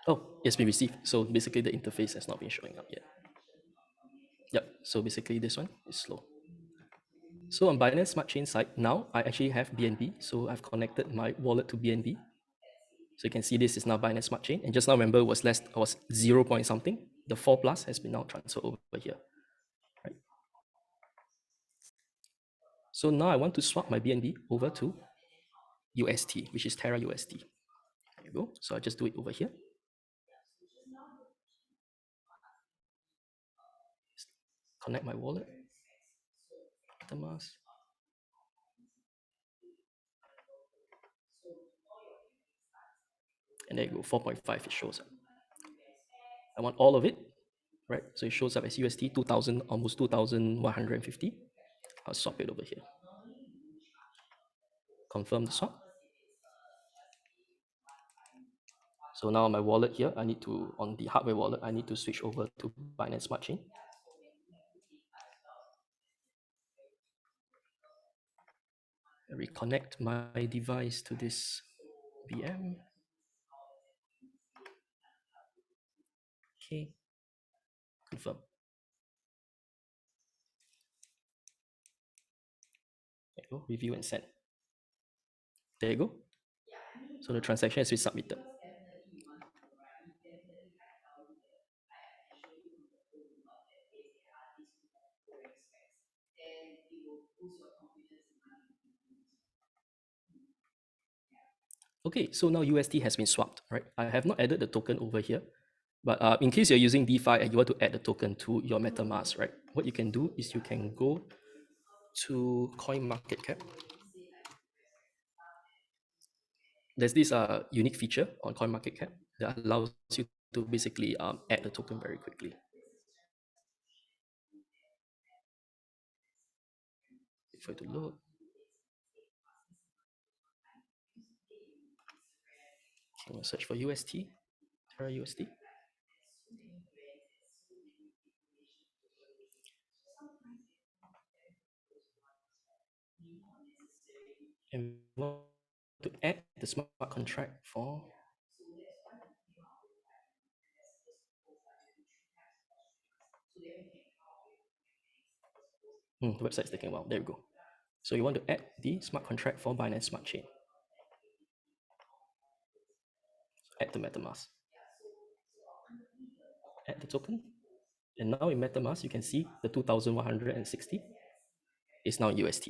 Oh, it's been received. So basically the interface has not been showing up yet. Yep, so basically this one is slow. So on Binance Smart Chain side, now I actually have BNB. So I've connected my wallet to BNB. So you can see this is now Binance Smart Chain. And just now remember it was 0 point something. The 4 plus has been now transferred over here. Right. So now I want to swap my BNB over to UST, which is Terra UST. There you go. So I just do it over here. Connect my wallet. MetaMask. And there you go, 4.5 it shows up. I want all of it, right? So it shows up as UST 2000, almost 2150. I'll swap it over here. Confirm the swap. So now on my wallet here, I need to, on the hardware wallet, I need to switch over to Binance Smart Chain. I reconnect my device to this VM. Okay, confirm. There you go, review and send. There you go. So the transaction has been submitted. Okay, so now UST has been swapped, right? I have not added the token over here, but in case you're using DeFi and you want to add the token to your MetaMask, right? What you can do is you can go to CoinMarketCap. There's this unique feature on CoinMarketCap that allows you to basically add the token very quickly. Wait for it to load. I'm gonna search for UST, Terra UST. And we want to add the smart contract for the website's taking a while. There we go. So you want to add the smart contract for Binance Smart Chain. Add to MetaMask. Add the token. And now in MetaMask, you can see the 2160 is now UST.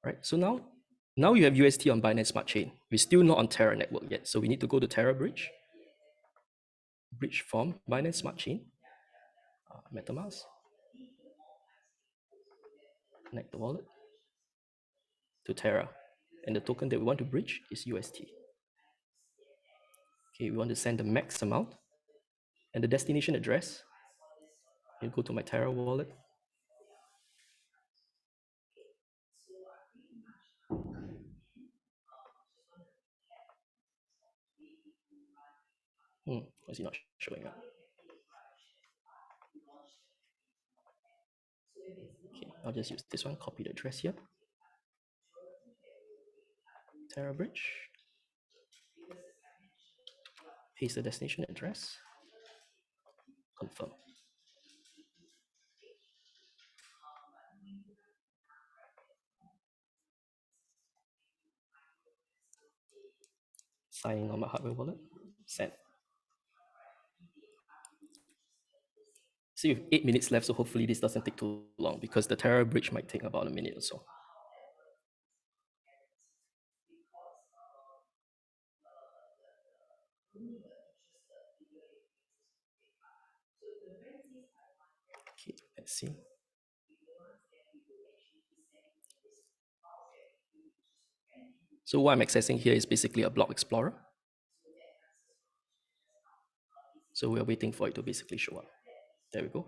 Right? So now you have UST on Binance Smart Chain. We're still not on Terra network yet. So we need to go to Terra Bridge. Bridge from Binance Smart Chain. MetaMask. Connect the wallet to Terra. And the token that we want to bridge is UST. Okay, we want to send the max amount and the destination address. You go to my Terra wallet. Why is he not showing up? Okay, I'll just use this one, copy the address here. Terra Bridge. Paste the destination address. Confirm. Sign on my hardware wallet. Send. See, we have 8 minutes left, so hopefully this doesn't take too long because the Terra bridge might take about a minute or so. Okay, let's see. So what I'm accessing here is basically a block explorer. So we're waiting for it to basically show up. There we go.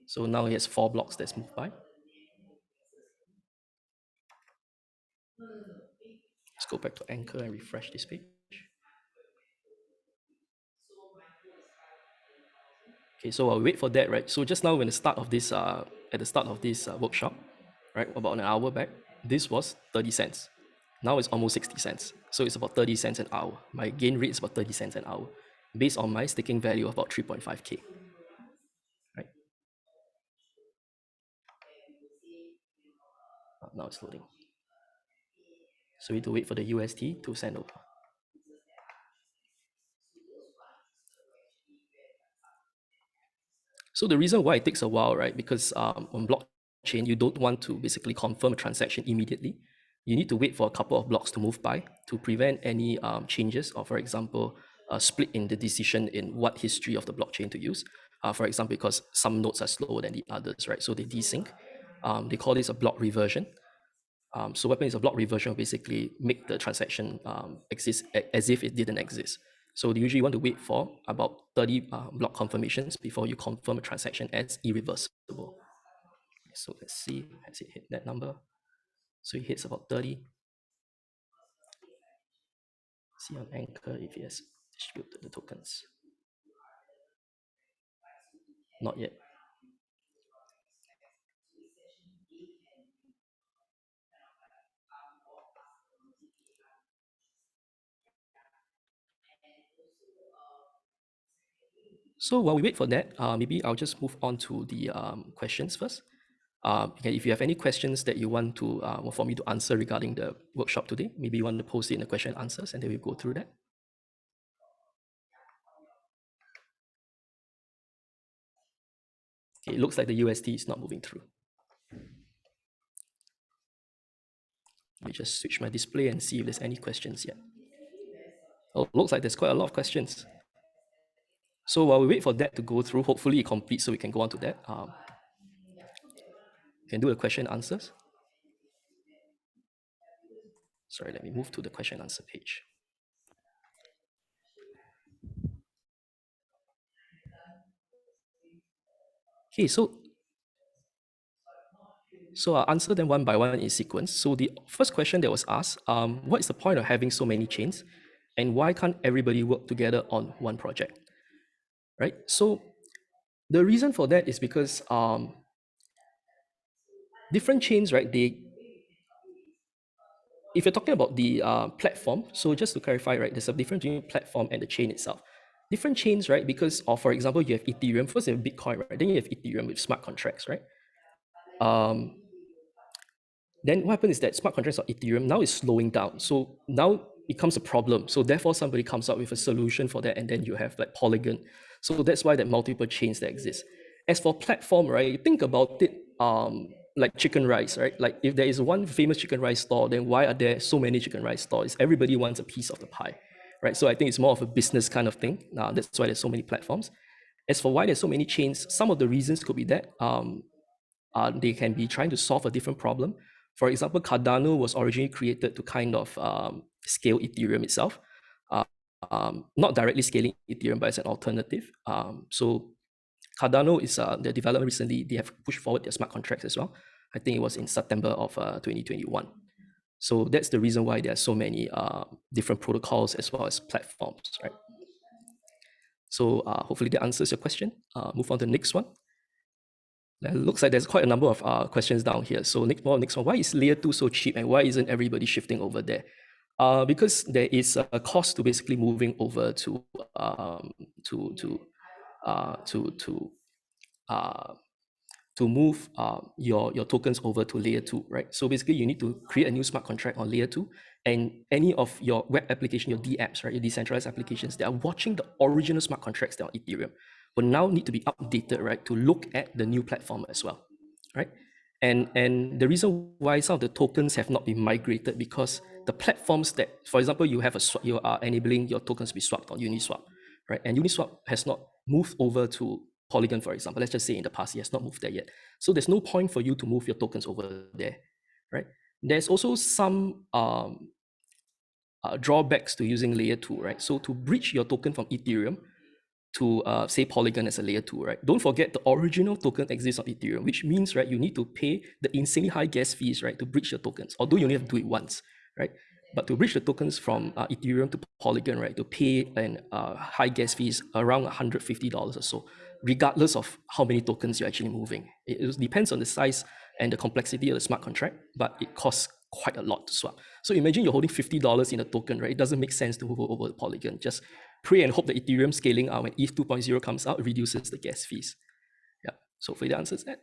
So now it has 4 blocks that's moved by. Let's go back to Anchor and refresh this page. Okay, so I'll wait for that, right? So just now when the start of this, at the start of this workshop, right, about an hour back, this was 30 cents. Now it's almost 60 cents. So it's about 30 cents an hour. My gain rate is about 30 cents an hour based on my staking value of about 3.5K, right? Now it's loading. So we need to wait for the UST to send over. So the reason why it takes a while, right? Because on blockchain, you don't want to basically confirm a transaction immediately. You need to wait for a couple of blocks to move by to prevent any changes, or for example, a split in the decision in what history of the blockchain to use. For example, because some nodes are slower than the others, right? So they desync. They call this a block reversion. So what happens is a block reversion will basically make the transaction exist as if it didn't exist. So you usually want to wait for about 30 block confirmations before you confirm a transaction as irreversible. So let's see, has it hit that number? So it hits about 30. See on Anchor if it has distributed the tokens. Not yet. So while we wait for that, maybe I'll just move on to the questions first. Okay, if you have any questions that you want to for me to answer regarding the workshop today, maybe you want to post it in the question and answers, and then we'll go through that. Okay, it looks like the UST is not moving through. Let me just switch my display and see if there's any questions yet. Oh, looks like there's quite a lot of questions. So while we wait for that to go through, hopefully it completes so we can go on to that. Can do the question answers. Sorry, let me move to the question answer page. Okay, so I'll answer them one by one in sequence. So the first question that was asked, what is the point of having so many chains? And why can't everybody work together on one project? Right? So the reason for that is because different chains, right, if you're talking about the platform, so just to clarify, right, there's a difference between platform and the chain itself. Different chains, right, because of, for example, you have Ethereum, first you have Bitcoin, right, then you have Ethereum with smart contracts, right? Then what happens is that smart contracts on Ethereum now is slowing down. So now it becomes a problem. So therefore somebody comes up with a solution for that, and then you have like Polygon. So that's why there are multiple chains that exist. As for platform, right, you think about it like chicken rice, right? Like if there is one famous chicken rice store, then why are there so many chicken rice stores? Everybody wants a piece of the pie, right? So I think it's more of a business kind of thing. That's why there's so many platforms. As for why there's so many chains, some of the reasons could be that they can be trying to solve a different problem. For example, Cardano was originally created to kind of scale Ethereum itself, not directly scaling Ethereum, but as an alternative. So Cardano is the development recently, they have pushed forward their smart contracts as well. I think it was in September of 2021. So that's the reason why there are so many different protocols as well as platforms, right? So hopefully that answers your question. Move on to the next one. It looks like there's quite a number of questions down here. So next one, why is layer 2 so cheap and why isn't everybody shifting over there? Because there is a cost to basically moving over to to move your tokens over to layer 2, right? So basically you need to create a new smart contract on layer 2, and any of your web application, your DApps, right, your decentralized applications that are watching the original smart contracts that are on Ethereum will now need to be updated, right, to look at the new platform as well, right? And the reason why some of the tokens have not been migrated, because the platforms that, for example, you have you are enabling your tokens to be swapped on Uniswap, right? And Uniswap has not moved over to Polygon, for example. Let's just say in the past, it has not moved there yet. So there's no point for you to move your tokens over there, right? There's also some drawbacks to using layer 2, right? So to bridge your token from Ethereum to say Polygon as a layer 2, right? Don't forget the original token exists on Ethereum, which means, right, you need to pay the insanely high gas fees, right, to bridge your tokens, although you only have to do it once, right? But to bridge the tokens from Ethereum to Polygon, right, to pay an high gas fees around $150 or so, regardless of how many tokens you're actually moving. It depends on the size and the complexity of the smart contract, but it costs quite a lot to swap. So imagine you're holding $50 in a token, right? It doesn't make sense to move over to Polygon. Just pray and hope that Ethereum scaling out when ETH 2.0 comes out reduces the gas fees. Yeah, so hopefully that answers that.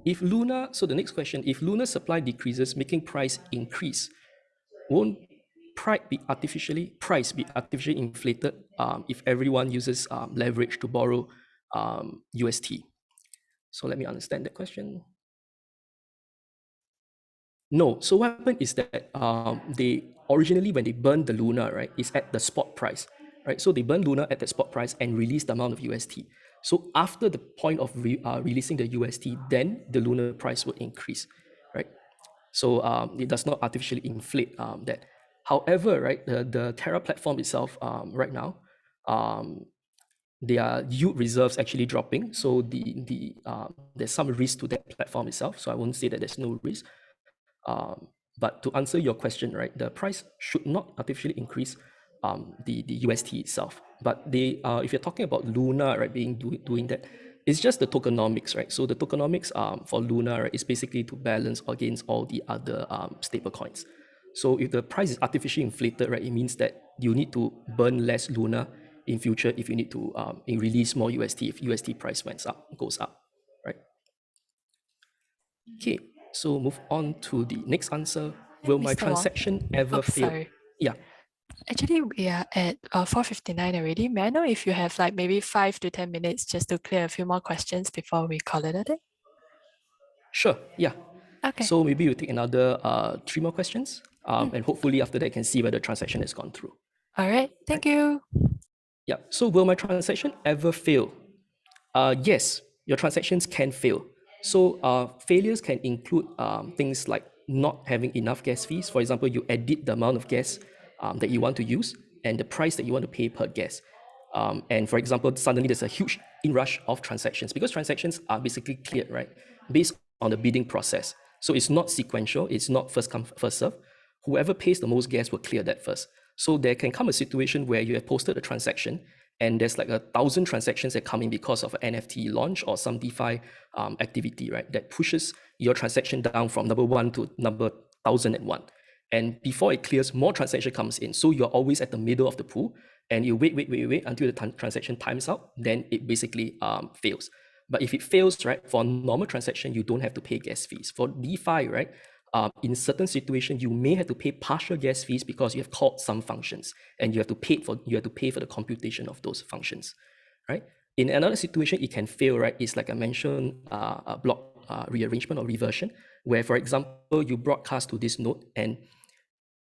If Luna, so the next question, if Luna supply decreases, making price increase, won't price be artificially inflated if everyone uses leverage to borrow UST? So let me understand that question. No. So what happened is that they originally, when they burned the Luna, right, is at the spot price, right? So they burned Luna at the spot price and released the amount of UST. So after the point of releasing the UST, then the Luna price will increase, right? So it does not artificially inflate that. However, right, the Terra platform itself right now, their yield reserves actually dropping. So there's some risk to that platform itself. So I won't say that there's no risk. But to answer your question, right, the price should not artificially increase the UST itself. But they, if you're talking about Luna, right, doing that, it's just the tokenomics, right? So the tokenomics for Luna, right, is basically to balance against all the other stable coins. So if the price is artificially inflated, right, it means that you need to burn less Luna in future if you need to release more UST if UST price goes up, right? Okay, so move on to the next answer. Will my Mr. Wong. transaction ever fail? Sorry. Yeah, Actually, we are at 4:59 already. May I know if you have like maybe 5 to 10 minutes just to clear a few more questions before we call it a day? sure. Yeah. Okay. So maybe we'll take another 3 more questions. And hopefully after that, I can see whether the transaction has gone through. All right. Thank you. Yeah. So will my transaction ever fail? Yes, your transactions can fail. So failures can include things like not having enough gas fees. For example, you edit the amount of gas that you want to use and the price that you want to pay per gas. And for example, suddenly there's a huge inrush of transactions because transactions are basically cleared, right, based on the bidding process. So it's not sequential, it's not first come, first serve. Whoever pays the most gas will clear that first. So there can come a situation where you have posted a transaction and there's like 1,000 transactions that come in because of an NFT launch or some DeFi activity, right, that pushes your transaction down from number 1 to number 1,001. And before it clears, more transaction comes in. So you're always at the middle of the pool and you wait until the transaction times out, then it basically fails. But if it fails, right, for a normal transaction, you don't have to pay gas fees. For DeFi, right, in certain situations, you may have to pay partial gas fees because you have called some functions and you have to pay for the computation of those functions, right? In another situation, it can fail, right? It's like I mentioned, a block rearrangement or reversion, where, for example, you broadcast to this node and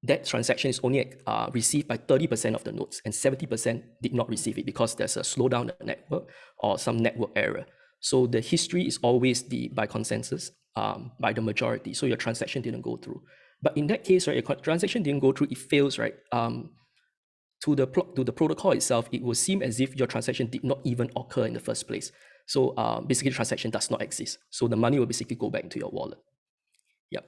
that transaction is only received by 30% of the nodes and 70% did not receive it because there's a slowdown in the network or some network error. So the history is always by consensus by the majority. So your transaction didn't go through. But in that case, right, your transaction didn't go through, it fails, right? To the protocol itself, it will seem as if your transaction did not even occur in the first place. So basically, the transaction does not exist. So the money will basically go back into your wallet. Yep.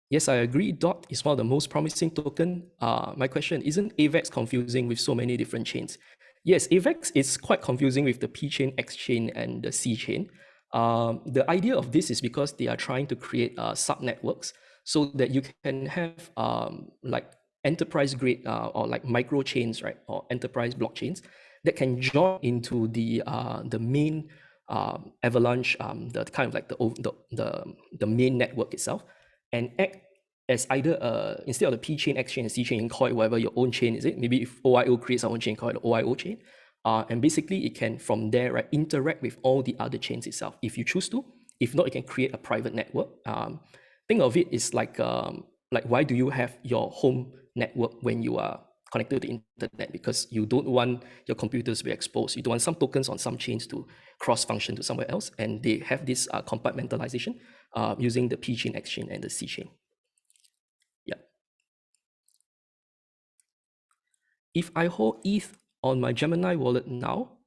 Yes, I agree. DOT is one of the most promising token. My question, isn't AVAX confusing with so many different chains? Yes, AVAX is quite confusing with the P chain, X chain, and the C chain. The idea of this is because they are trying to create sub networks so that you can have like enterprise grade or like micro chains, right, or enterprise blockchains that can join into the main Avalanche, the kind of like the main network itself, and act as either instead of the P chain, X chain, and C chain, you call it whatever your own chain is it. Maybe if OIO creates our own chain, call it the OIO chain. And basically it can from there, right, interact with all the other chains itself if you choose to. If not, you can create a private network. Think of it is like why do you have your home network when you are connected to the internet? Because you don't want your computers to be exposed. You don't want some tokens on some chains to cross function to somewhere else, and they have this compartmentalization using the P chain, X chain, and the C chain. Yeah. If I hold ETH on my Gemini wallet now,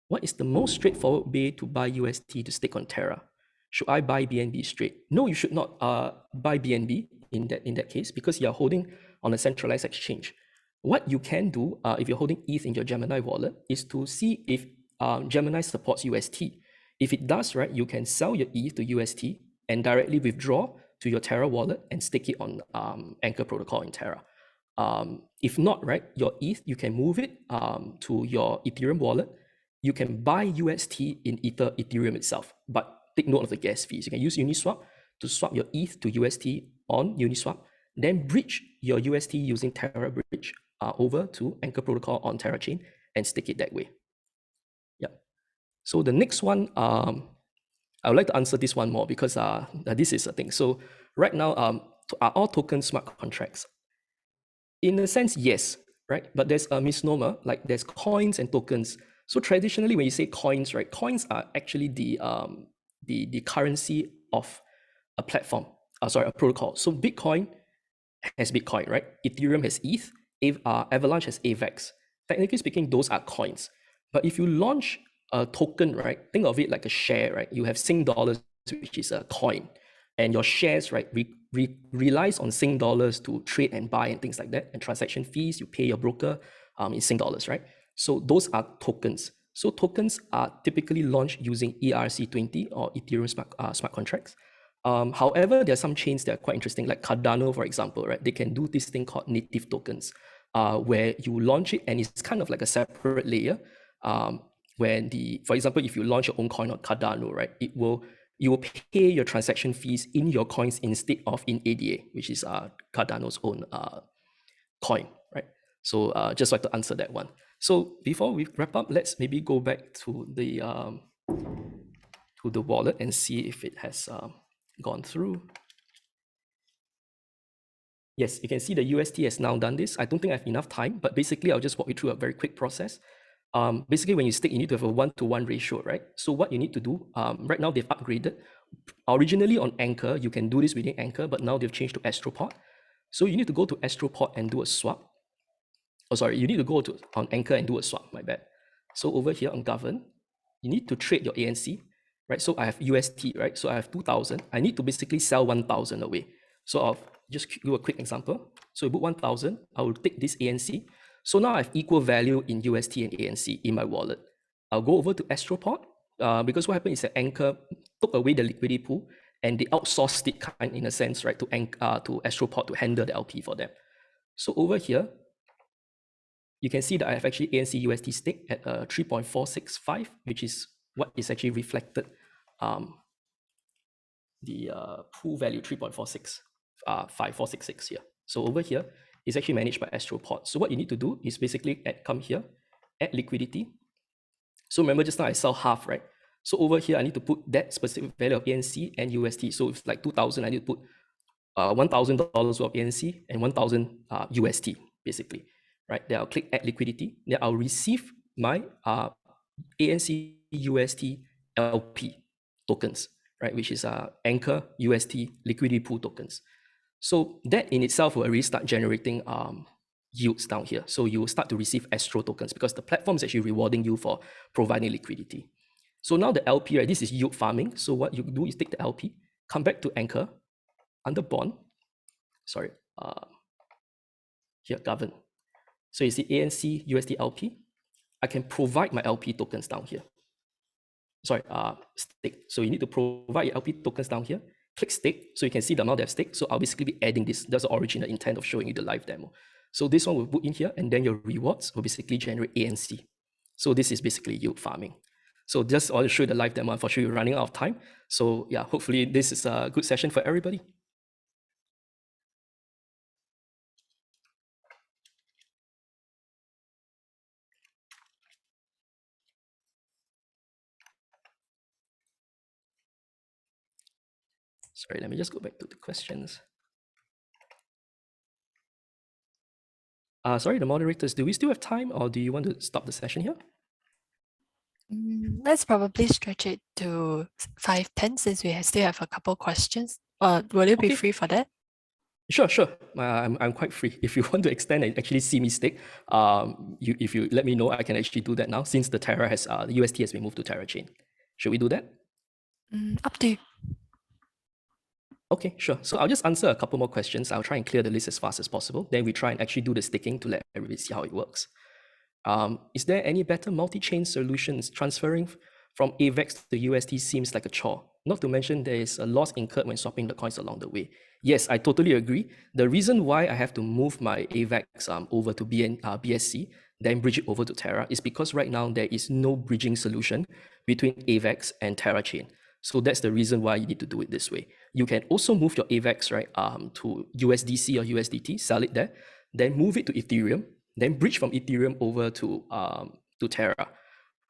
what is the most straightforward way to buy UST to stake on Terra? Should I buy BNB straight? No, you should not buy BNB in that case, because you're holding on a centralized exchange. What you can do if you're holding ETH in your Gemini wallet is to see if Gemini supports UST. If it does, right, you can sell your ETH to UST and directly withdraw to your Terra wallet and stake it on Anchor protocol in Terra. If not, right, your ETH, you can move it to your Ethereum wallet. You can buy UST in Ethereum itself, but take note of the gas fees. You can use Uniswap to swap your ETH to UST on Uniswap, then bridge your UST using Terra Bridge over to Anchor protocol on Terra Chain and stake it that way. Yeah. So the next one, I would like to answer this one more because this is a thing. So right now, are all tokens smart contracts? In a sense, yes, right? But there's a misnomer, like there's coins and tokens. So traditionally, when you say coins, right, coins are actually the currency of a platform, a protocol. So Bitcoin has Bitcoin, right? Ethereum has ETH, Avalanche has AVAX. Technically speaking, those are coins. But if you launch a token, right, think of it like a share, right? You have Sing dollars, which is a coin, and your shares, right, relies on Sing dollars to trade and buy and things like that, and transaction fees, you pay your broker in Sing dollars, right? So those are tokens. So tokens are typically launched using ERC20 or Ethereum smart contracts. However, there are some chains that are quite interesting, like Cardano, for example, right? They can do this thing called native tokens, where you launch it and it's kind of like a separate layer. For example, if you launch your own coin on Cardano, right, you will pay your transaction fees in your coins instead of in ADA, which is Cardano's own coin, right? So just like to answer that one. So before we wrap up, let's maybe go back to the wallet and see if it has gone through. Yes, you can see the UST has now done this. I don't think I have enough time, but basically I'll just walk you through a very quick process. Basically, when you stake, you need to have a 1-to-1 ratio, right? So what you need to do, right now they've upgraded. Originally on Anchor, you can do this within Anchor, but now they've changed to Astropod. So you need to go to Astropod and do a swap. Oh, sorry, you need to go on Anchor and do a swap, my bad. So over here on Govern, you need to trade your ANC, right? So I have UST, right? So I have 2,000. I need to basically sell 1,000 away. So I'll just do a quick example. So you put 1,000, I will take this ANC. So now I have equal value in UST and ANC in my wallet. I'll go over to Astropod because what happened is that Anchor took away the liquidity pool and they outsourced it kind in a sense, right, to Astropod to handle the LP for them. So over here, you can see that I have actually ANC UST stake at 3.465, which is what is actually reflected the pool value 3.465,466 here. So over here is actually managed by Astropod. So what you need to do is basically come here, add liquidity. So remember just now I sell half, right? So over here I need to put that specific value of ANC and UST. So it's like 2,000, I need to put $1,000 of ANC and 1,000 UST basically, right? Then I'll click add liquidity. Then I'll receive my ANC UST LP tokens, right? Which is Anchor UST liquidity pool tokens. So that in itself will already start generating yields down here. So you will start to receive Astro tokens because the platform is actually rewarding you for providing liquidity. So now the LP, right? This is yield farming. So what you do is take the LP, come back to Anchor, under bond, sorry, here, govern. So you see ANC USD LP. I can provide my LP tokens down here. Sorry, stake. So you need to provide your LP tokens down here. Click stake, so you can see the amount they have staked. So I'll basically be adding this. That's the original intent of showing you the live demo. So this one will put in here, and then your rewards will basically generate A and C. So this is basically yield farming. So just want to show you the live demo. Unfortunately, we're running out of time. So yeah, hopefully this is a good session for everybody. Sorry, let me just go back to the questions. Sorry, the moderators, do we still have time, or do you want to stop the session here? Let's probably stretch it to 5:10 since we still have a couple questions. Will you be Okay. free for that? Sure. I'm quite free. If you want to extend and actually see me stick, if you let me know, I can actually do that now since the Terra has the UST has been moved to Terra Chain. Should we do that? Up to you. Okay, sure. So I'll just answer a couple more questions. I'll try and clear the list as fast as possible. Then we try and actually do the sticking to let everybody see how it works. Is there any better multi-chain solutions? Transferring from AVAX to UST seems like a chore. Not to mention there is a loss incurred when swapping the coins along the way. Yes, I totally agree. The reason why I have to move my AVAX over to BSC, then bridge it over to Terra, is because right now there is no bridging solution between AVAX and Terra Chain. So that's the reason why you need to do it this way. You can also move your AVAX to USDC or USDT, sell it there, then move it to Ethereum, then bridge from Ethereum over to Terra.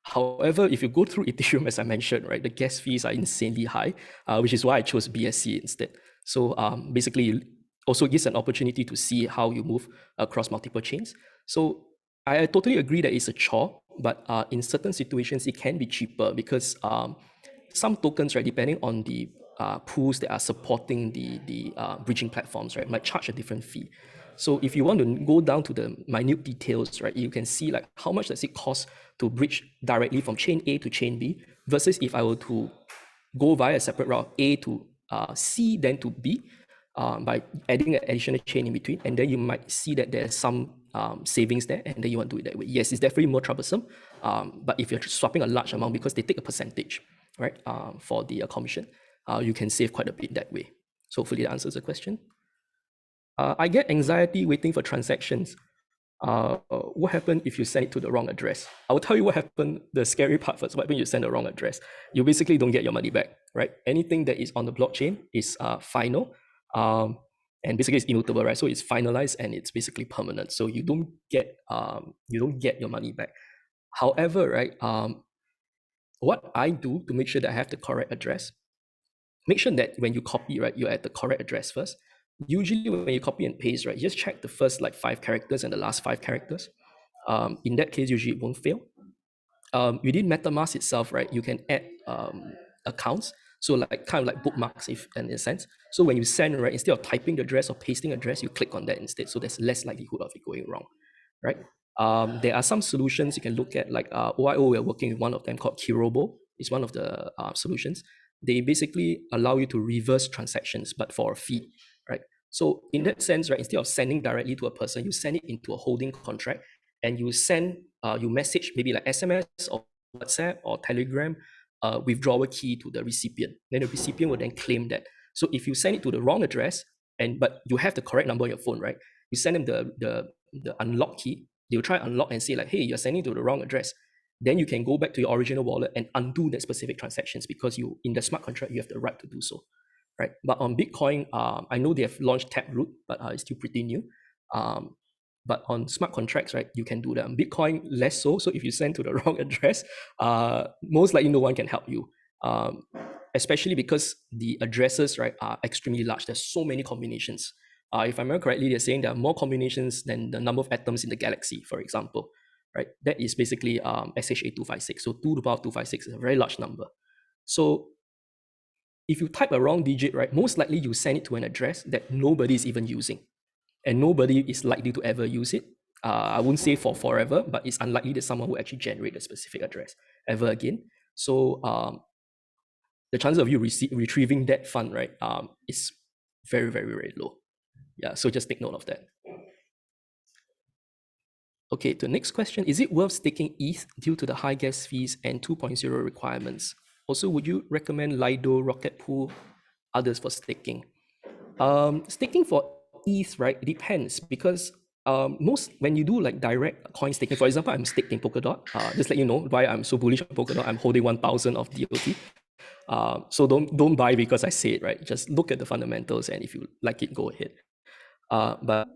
However, if you go through Ethereum, as I mentioned, right, the gas fees are insanely high, which is why I chose BSC instead. So basically, also gives an opportunity to see how you move across multiple chains. So I totally agree that it's a chore, but in certain situations, it can be cheaper because some tokens, right, depending on the pools that are supporting the bridging platforms, right, might charge a different fee. So if you want to go down to the minute details, right, you can see like how much does it cost to bridge directly from chain A to chain B versus if I were to go via a separate route, A to C, then to B, by adding an additional chain in between, and then you might see that there's some savings there, and then you want to do it that way. Yes, it's definitely more troublesome, but if you're swapping a large amount because they take a percentage, right, for the commission, you can save quite a bit that way. So hopefully that answers the question. I get anxiety waiting for transactions. What happened if you send it to the wrong address? I will tell you what happened. The scary part first. What happened if you send the wrong address? You basically don't get your money back, right? Anything that is on the blockchain is final, and basically it's immutable, right? So it's finalized and it's basically permanent. So you don't get your money back. However, right, what I do to make sure that I have the correct address, make sure that when you copy, right, you're at the correct address first. Usually when you copy and paste, right, just check the first like 5 characters and the last 5 characters. In that case, usually it won't fail. Within MetaMask itself, right, you can add accounts. So like kind of like bookmarks, if in a sense. So when you send, right, instead of typing the address or pasting address, you click on that instead. So there's less likelihood of it going wrong, right? There are some solutions you can look at, like OIO, we're working with one of them called Kirobo. It's one of the solutions. They basically allow you to reverse transactions, but for a fee, right? So in that sense, right, instead of sending directly to a person, you send it into a holding contract, and you send, you message maybe like SMS or WhatsApp or Telegram withdrawal key to the recipient. Then the recipient will then claim that. So if you send it to the wrong address, but you have the correct number on your phone, right? You send them the unlock key. They'll try unlock and say like, hey, you're sending to the wrong address. Then you can go back to your original wallet and undo that specific transactions because you, in the smart contract, you have the right to do so, right? But on Bitcoin, I know they have launched Taproot, but it's still pretty new. But on smart contracts, right, you can do that. On Bitcoin, less so. So if you send to the wrong address, most likely no one can help you. Especially because the addresses, right, are extremely large. There's so many combinations. If I remember correctly, they're saying there are more combinations than the number of atoms in the galaxy, for example, right? That is basically SHA-256. So 2 to the power of 256 is a very large number. So if you type a wrong digit, right, most likely you send it to an address that nobody is even using, and nobody is likely to ever use it. I won't say for forever, but it's unlikely that someone will actually generate a specific address ever again. So the chances of you retrieving that fund, right, is very, very, very low. Yeah, so just take note of that. Okay, the next question, is it worth staking ETH due to the high gas fees and 2.0 requirements? Also, would you recommend Lido, Rocket Pool, others for staking? Staking for ETH, right, it depends because most when you do like direct coin staking, for example, I'm staked in Polkadot. Just let you know why I'm so bullish on Polkadot. I'm holding 1,000 of DOT. So don't buy because I say it, right? Just look at the fundamentals, and if you like it, go ahead. But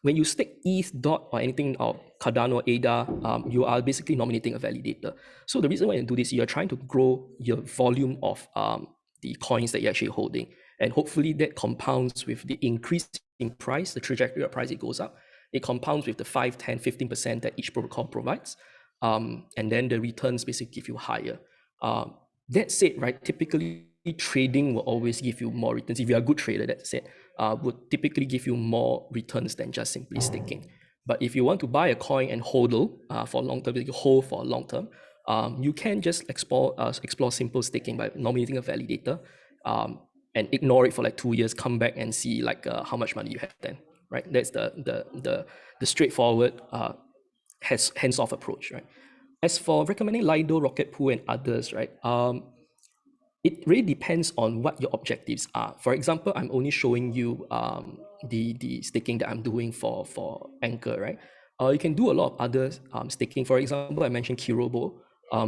when you stake ETH dot or anything or Cardano, ADA, you are basically nominating a validator. So the reason why you do this, you're trying to grow your volume of the coins that you're actually holding. And hopefully that compounds with the increase in price, the trajectory of price, it goes up. It compounds with the 5, 10, 15% that each protocol provides. And then the returns basically give you higher. That said, right, typically trading will always give you more returns. If you're a good trader, that said, would typically give you more returns than just simply staking. But if you want to buy a coin and hodl for long term, you hold for long term, you can just explore simple staking by nominating a validator and ignore it for like 2 years, come back and see like how much money you have then, right? That's the straightforward hands-off approach, right? As for recommending Lido, Rocket Pool, and others, right? It really depends on what your objectives are. For example, I'm only showing you the staking that I'm doing for Anchor, right? You can do a lot of other staking. For example, I mentioned Kirobo.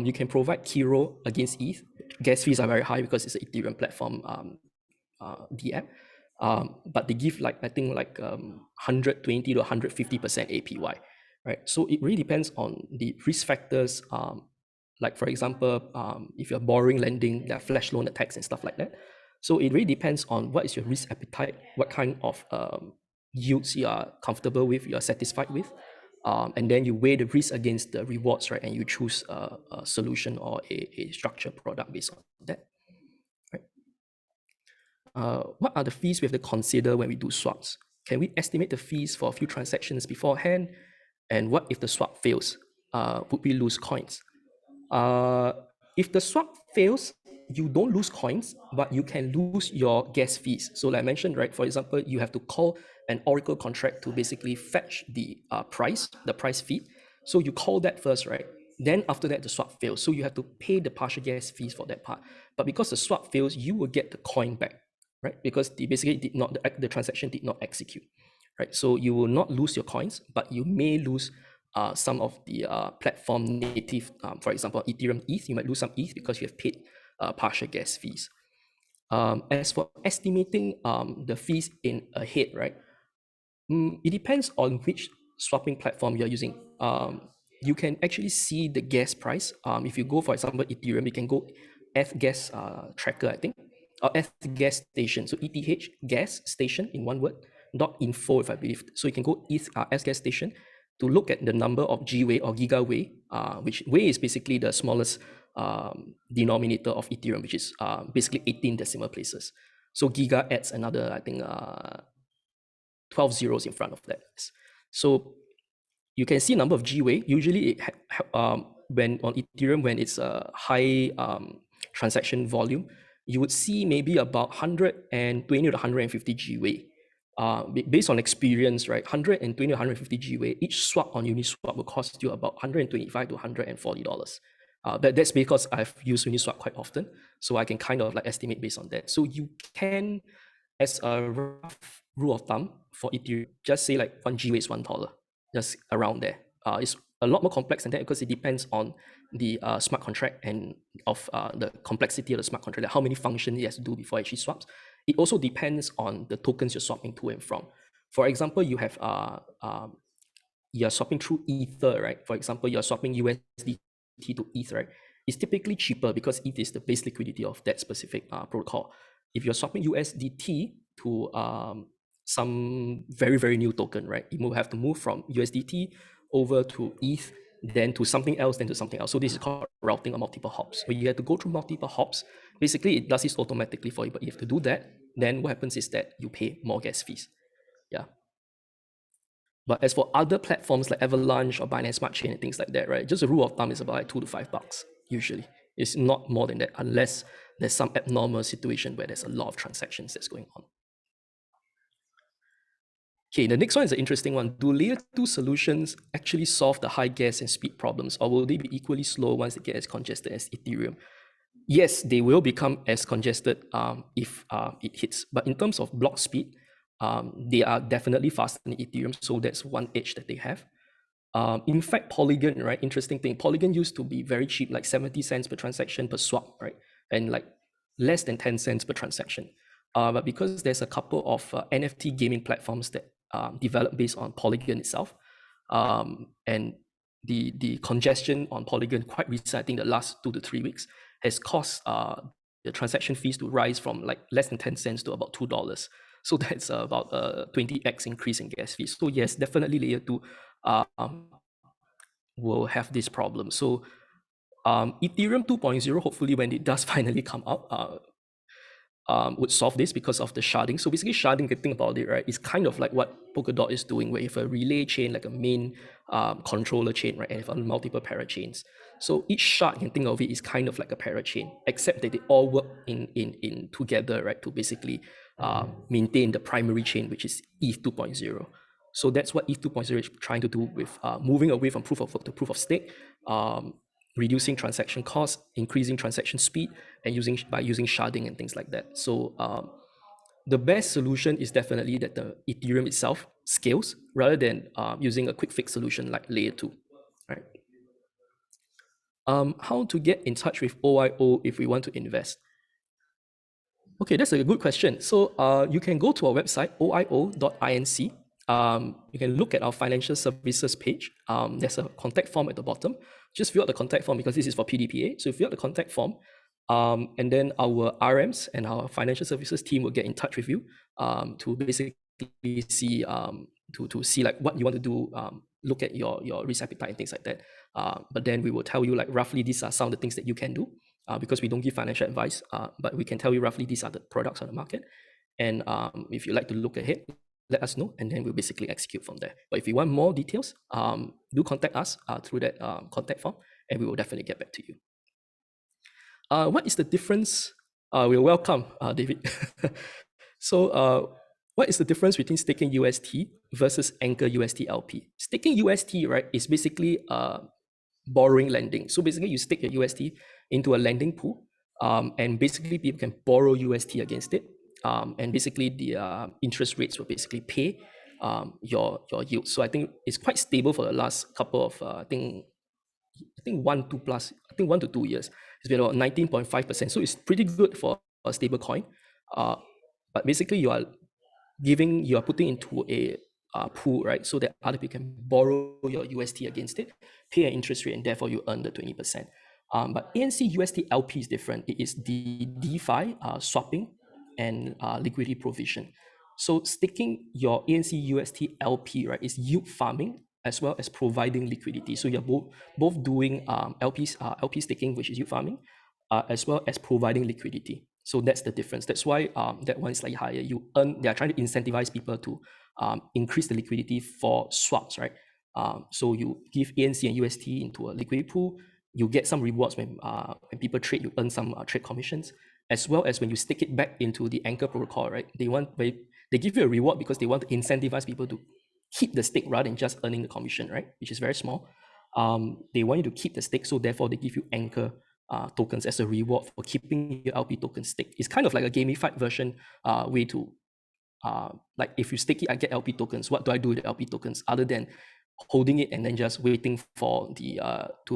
You can provide Kiro against ETH. Gas fees are very high because it's an Ethereum platform DM. But they give like I think like 120 to 150% APY, right? So it really depends on the risk factors. Like for example, if you're borrowing, lending, there are flash loan attacks and stuff like that. So it really depends on what is your risk appetite, what kind of yields you are comfortable with, you are satisfied with, and then you weigh the risk against the rewards, right? And you choose a solution or a structured product based on that. What are the fees we have to consider when we do swaps? Can we estimate the fees for a few transactions beforehand? And what if the swap fails? Would we lose coins? If the swap fails, you don't lose coins, but you can lose your gas fees. So like I mentioned, right, for example, you have to call an Oracle contract to basically fetch the price feed. So you call that first, right? Then after that, the swap fails. So you have to pay the partial gas fees for that part. But because the swap fails, you will get the coin back, right? Because the basically did not the transaction did not execute, right? So you will not lose your coins, but you may lose some of the platform native, for example, Ethereum ETH, you might lose some ETH because you have paid partial gas fees. As for estimating the fees in ahead, right? It depends on which swapping platform you're using. You can actually see the gas price. If you go, for example, Ethereum, you can go F gas tracker, I think, or F gas station. So ETH gas station in one word, .info if I believe. So you can go F gas station to look at the number of Gwei or Gigawei, which Wei is basically the smallest denominator of Ethereum, which is basically 18 decimal places. So Giga adds another, I think, 12 zeros in front of that. So you can see number of Gwei. Usually, when on Ethereum, when it's a high transaction volume, you would see maybe about 120 to 150 Gwei. Based on experience, right, 120 to 150 Gwei, each swap on Uniswap will cost you about $125 to $140. That's because I've used Uniswap quite often, so I can kind of like estimate based on that. So you can, as a rough rule of thumb for Ethereum, just say like 1 Gwei is $1, just around there. It's a lot more complex than that because it depends on the smart contract and of the complexity of the smart contract, like how many functions it has to do before it actually swaps. It also depends on the tokens you're swapping to and from. For example, you have you're swapping through Ether, right? For example, you're swapping USDT to ETH, right? It's typically cheaper because ETH is the base liquidity of that specific protocol. If you're swapping USDT to some very, very new token, right? You will have to move from USDT over to ETH, then to something else, then to something else. So this is called routing on multiple hops. When you have to go through multiple hops, basically it does this automatically for you, but you have to do that. Then what happens is that you pay more gas fees. Yeah. But as for other platforms like Avalanche or Binance Smart Chain and things like that, right? Just a rule of thumb is about like $2 to $5 usually. It's not more than that unless there's some abnormal situation where there's a lot of transactions that's going on. Okay, the next one is an interesting one. Do layer 2 solutions actually solve the high gas and speed problems, or will they be equally slow once they get as congested as Ethereum? Yes, they will become as congested if it hits. But in terms of block speed, They are definitely faster than Ethereum, so that's one edge that they have. In fact, Polygon, right? Interesting thing. Polygon used to be very cheap, like 70 cents per transaction per swap, right? And like less than 10 cents per transaction. But because there's a couple of NFT gaming platforms that develop based on Polygon itself, and the congestion on Polygon quite recent, I think the last 2 to 3 weeks, has caused the transaction fees to rise from like less than 10 cents to about $2. So that's about a 20x increase in gas fees. So yes, definitely layer 2 will have this problem. So Ethereum 2.0, hopefully when it does finally come out, would solve this because of the sharding. So basically sharding, the thing about it, right, is kind of like what Polkadot is doing, where you have a relay chain, like a main controller chain, right, and you have multiple parachains. So each shard, you can think of it, is kind of like a parachain, except that they all work in together, right, to basically maintain the primary chain, which is ETH 2.0. So that's what ETH 2.0 is trying to do with moving away from proof of work to proof of stake, reducing transaction costs, increasing transaction speed, and using sharding and things like that. So the best solution is definitely that the Ethereum itself scales rather than using a quick fix solution like layer 2, right? How to get in touch with OIO if we want to invest? Okay, that's a good question. So you can go to our website, oio.inc. You can look at our financial services page. There's a contact form at the bottom. Just fill out the contact form because this is for PDPA. So fill out the contact form, and then our RMs and our financial services team will get in touch with you to basically see to see like what you want to do. Look at your risk appetite and things like that. But then we will tell you like roughly these are some of the things that you can do. Because we don't give financial advice, but we can tell you roughly these are the products on the market. And if you'd like to look ahead, let us know, and then we'll basically execute from there. But if you want more details, do contact us through that contact form, and we will definitely get back to you. What is the difference? We're welcome, David. So what is the difference between staking UST versus Anchor UST LP? Staking UST, right, is basically borrowing lending. So basically you stake your UST into a lending pool, and basically people can borrow UST against it. And basically the interest rates will basically pay your yield. So I think it's quite stable for the last couple of I think 1 to 2 years. It's been about 19.5%. So it's pretty good for a stable coin. But basically you are putting into a pool, right? So that other people can borrow your UST against it, pay an interest rate, and therefore you earn the 20%. But ANC UST LP is different. It is the DeFi swapping and liquidity provision. So staking your ANC UST LP, right, is yield farming as well as providing liquidity. So you're both doing LP staking, which is yield farming, as well as providing liquidity. So that's the difference. That's why that one is slightly higher. They are trying to incentivize people to increase the liquidity for swaps, right? So you give ANC and UST into a liquidity pool. You get some rewards when people trade. You earn some trade commissions, as well as when you stick it back into the Anchor protocol, right? They give you a reward because they want to incentivize people to keep the stake rather than just earning the commission, right? Which is very small. They want you to keep the stake, so therefore they give you Anchor tokens as a reward for keeping your LP token stake. It's kind of like a gamified version way to like if you stake it, I get LP tokens. What do I do with the LP tokens other than holding it and then just waiting for the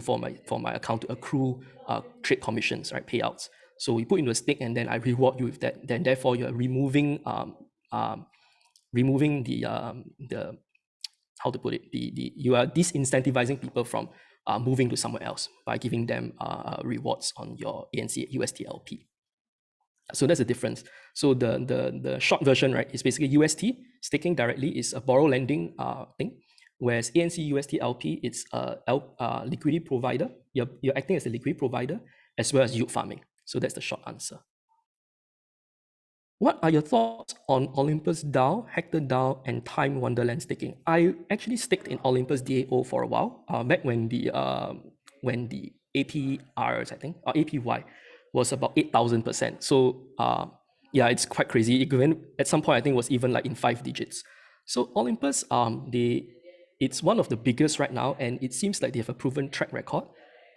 for my account to accrue trade commissions, right, payouts. So we put into a stake and then I reward you with that. Then therefore you're removing the how to put it, you are disincentivizing people from moving to somewhere else by giving them rewards on your ANC UST LP. So that's the difference. So the short version, right, is basically UST staking directly is a borrow lending thing, whereas ANC UST LP it's a liquidity provider. You're acting as a liquidity provider as well as yield farming. So that's the short answer. What are your thoughts on Olympus DAO, Hector DAO, and Time Wonderland staking? I actually staked in Olympus DAO for a while, back when the APRs, I think, or APY was about 8,000%. So yeah, it's quite crazy. At some point, I think it was even like in 5 digits. So Olympus, it's one of the biggest right now, and it seems like they have a proven track record.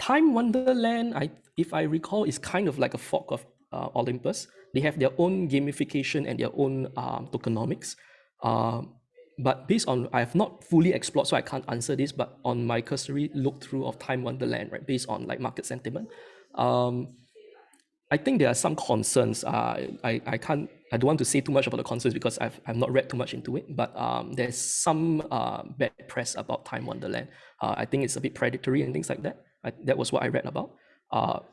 Time Wonderland, if I recall, is kind of like a fork of Olympus. They have their own gamification and their own tokenomics. But based on, I have not fully explored, so I can't answer this, but on my cursory look through of Time Wonderland, right, based on like market sentiment, I think there are some concerns. I don't want to say too much about the concerns because I've not read too much into it. But there's some bad press about Time Wonderland. I think it's a bit predatory and things like that. That was what I read about.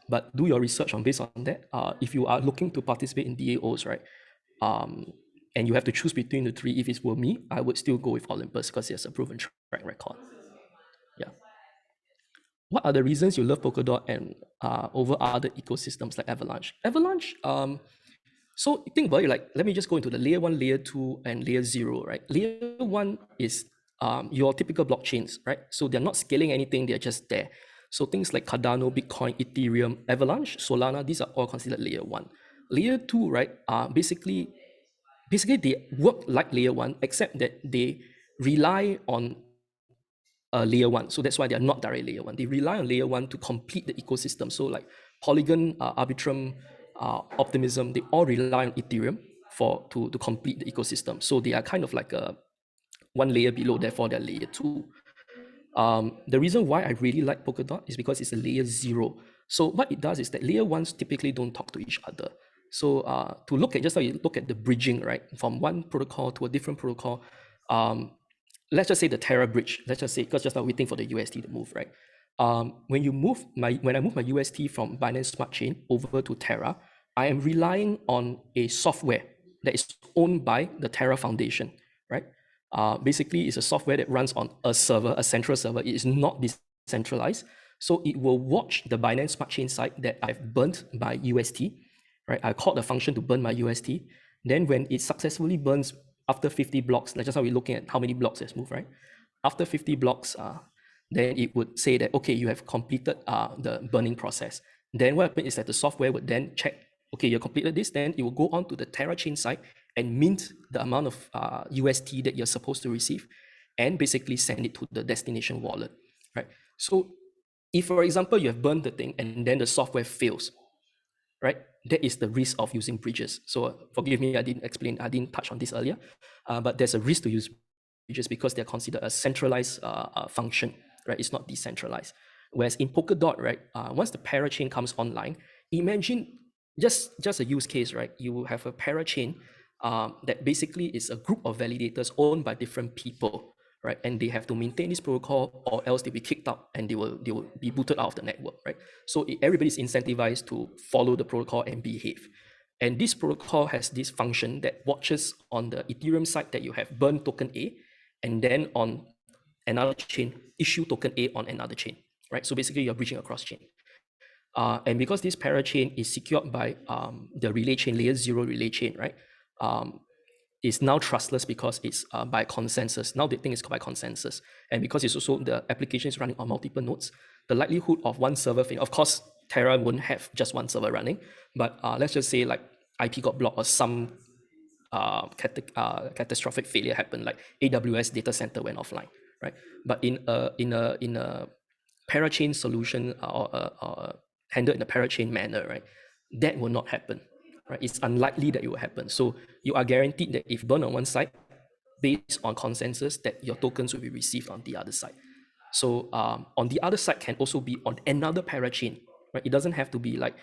But do your research on based on that. If you are looking to participate in DAOs, right, and you have to choose between the three, if it were me, I would still go with Olympus because it has a proven track record. Yeah. What are the reasons you love Polkadot and over other ecosystems like Avalanche? Avalanche, so think about it, like, let me just go into the layer one, layer two, and layer zero, right? Layer one is your typical blockchains, right? So they're not scaling anything, they're just there. So things like Cardano, Bitcoin, Ethereum, Avalanche, Solana, these are all considered layer one. Layer two, right, basically they work like layer one, except that they rely on layer one. So that's why they are not direct layer one. They rely on layer one to complete the ecosystem. So like Polygon, Arbitrum, Optimism, they all rely on Ethereum to complete the ecosystem. So they are kind of like a one layer below, therefore they're layer two. The reason why I really like Polkadot is because it's a layer zero. So what it does is that layer ones typically don't talk to each other. So to look at, just like you look at the bridging, right, from one protocol to a different protocol, let's just say the Terra bridge, let's just say, because just now waiting for the UST to move, right? When I move my UST from Binance Smart Chain over to Terra, I am relying on a software that is owned by the Terra Foundation, right? Basically, it's a software that runs on a server, a central server. It is not decentralized. So it will watch the Binance Smart Chain site that I've burnt my UST, right? I called the function to burn my UST. Then when it successfully burns after 50 blocks, like just how we're looking at how many blocks has moved, right? After 50 blocks, then it would say that, okay, you have completed the burning process. Then what happens is that the software would then check, okay, you completed this, then it will go on to the Terra Chain site and mint the amount of UST that you're supposed to receive and basically send it to the destination wallet, right? So if, for example, you have burned the thing and then the software fails, right? That is the risk of using bridges. So forgive me, I didn't touch on this earlier, but there's a risk to use bridges because they're considered a centralized function, right? It's not decentralized. Whereas in Polkadot, right, once the parachain comes online, imagine just a use case, right? You have a parachain that basically is a group of validators owned by different people, right? And they have to maintain this protocol, or else they'll be kicked out and they will be booted out of the network, right? So everybody's incentivized to follow the protocol and behave. And this protocol has this function that watches on the Ethereum side that you have burn token A, and then on another chain, issue token A on another chain, right? So basically you're bridging across chain. And because this parachain is secured by the relay chain, layer zero relay chain, right? Is now trustless because it's by consensus. Now the thing is by consensus. And because it's also the application is running on multiple nodes, the likelihood of one server failing, of course, Terra won't have just one server running, but let's just say like IP got blocked or some catastrophic failure happened, like AWS data center went offline, right? But in a parachain solution or handled in a parachain manner, right, that will not happen, right? It's unlikely that it will happen. So you are guaranteed that if burn on one side, based on consensus, that your tokens will be received on the other side. So on the other side can also be on another parachain, right? It doesn't have to be like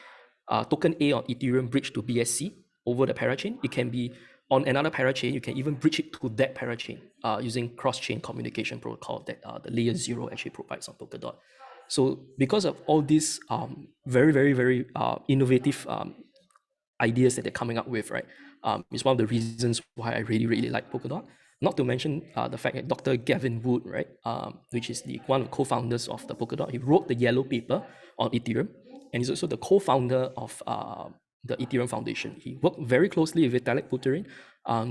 token A on Ethereum bridge to BSC over the parachain. It can be on another parachain. You can even bridge it to that parachain using cross-chain communication protocol that the layer zero actually provides on Polkadot. So because of all these very innovative ideas that they're coming up with, right, is one of the reasons why I really like Polkadot. Not to mention the fact that Dr. Gavin Wood, right, which is one of the co-founders of the Polkadot, he wrote the yellow paper on Ethereum, and he's also the co-founder of the Ethereum Foundation. He worked very closely with Vitalik Buterin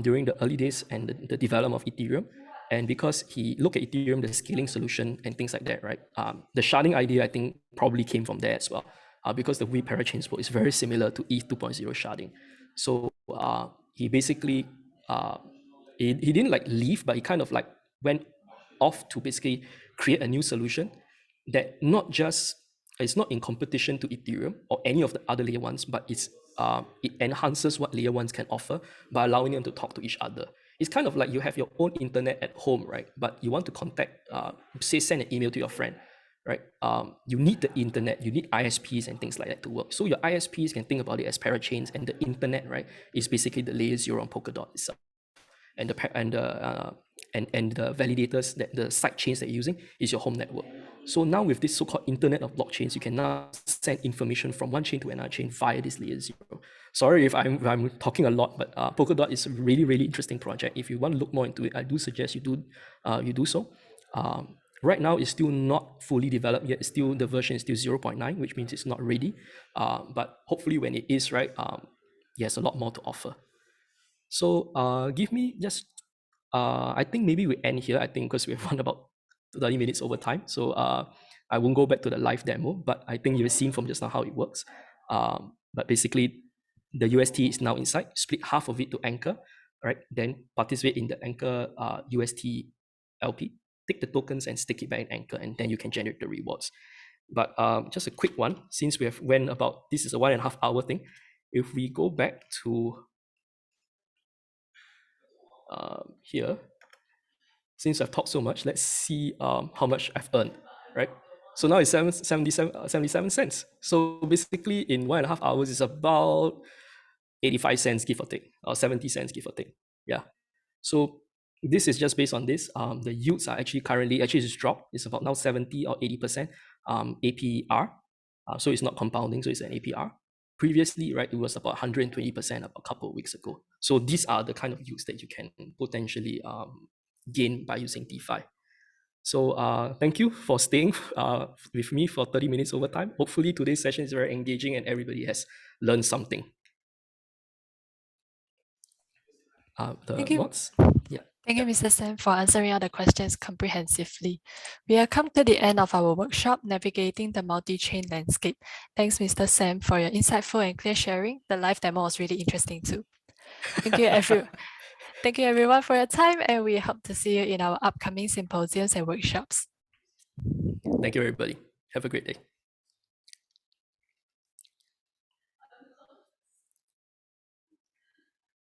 during the early days and the development of Ethereum. And because he looked at Ethereum, the scaling solution and things like that, right? The sharding idea, I think, probably came from there as well, because the way parachains work is very similar to ETH 2.0 sharding. So he basically, he didn't like leave, but he kind of like went off to basically create a new solution that not just, it's not in competition to Ethereum or any of the other layer ones, but it enhances what layer ones can offer by allowing them to talk to each other. it's kind of like you have your own internet at home, right? But you want to contact, say, send an email to your friend, right? You need the internet, you need ISPs and things like that to work. So your ISPs can think about it as parachains, and the internet, right, is basically the layer 0 on Polkadot itself. And the validators, that the side chains that you're using, is your home network. So now with this so-called internet of blockchains, you can now send information from one chain to another chain via this layer 0. Sorry if I'm talking a lot, but Polkadot is a really, really interesting project. If you want to look more into it, I do suggest you do so. Right now, it's still not fully developed yet. The version is still 0.9, which means it's not ready. But hopefully when it is, right, it has a lot more to offer. So give me just, I think maybe we end here, I think, because we've run about 30 minutes over time. So I won't go back to the live demo, but I think you've seen from just now how it works. But basically, the UST is now inside, split half of it to Anchor, right? Then participate in the Anchor UST LP, take the tokens and stick it back in Anchor, and then you can generate the rewards. But just a quick one, since we have went about, this is a 1.5 hour thing. If we go back to here, since I've talked so much, let's see how much I've earned, right? So now it's 77 cents. So basically in 1.5 hours, it's about 85 cents, give or take, or 70 cents, give or take. Yeah. So this is just based on this. The yields are actually it's dropped. It's about now 70 or 80% APR. So it's not compounding, so it's an APR. Previously, right, it was about 120% a couple of weeks ago. So these are the kind of yields that you can potentially gain by using DeFi. So thank you for staying with me for 30 minutes over time. Hopefully today's session is very engaging and everybody has learned something. Thank you. Yeah. Thank you, Mr. Sam, for answering all the questions comprehensively. We have come to the end of our workshop, Navigating the Multi-Chain Landscape. Thanks, Mr. Sam, for your insightful and clear sharing. The live demo was really interesting too. Thank you, Thank you, everyone, for your time, and we hope to see you in our upcoming symposiums and workshops. Thank you, everybody. Have a great day.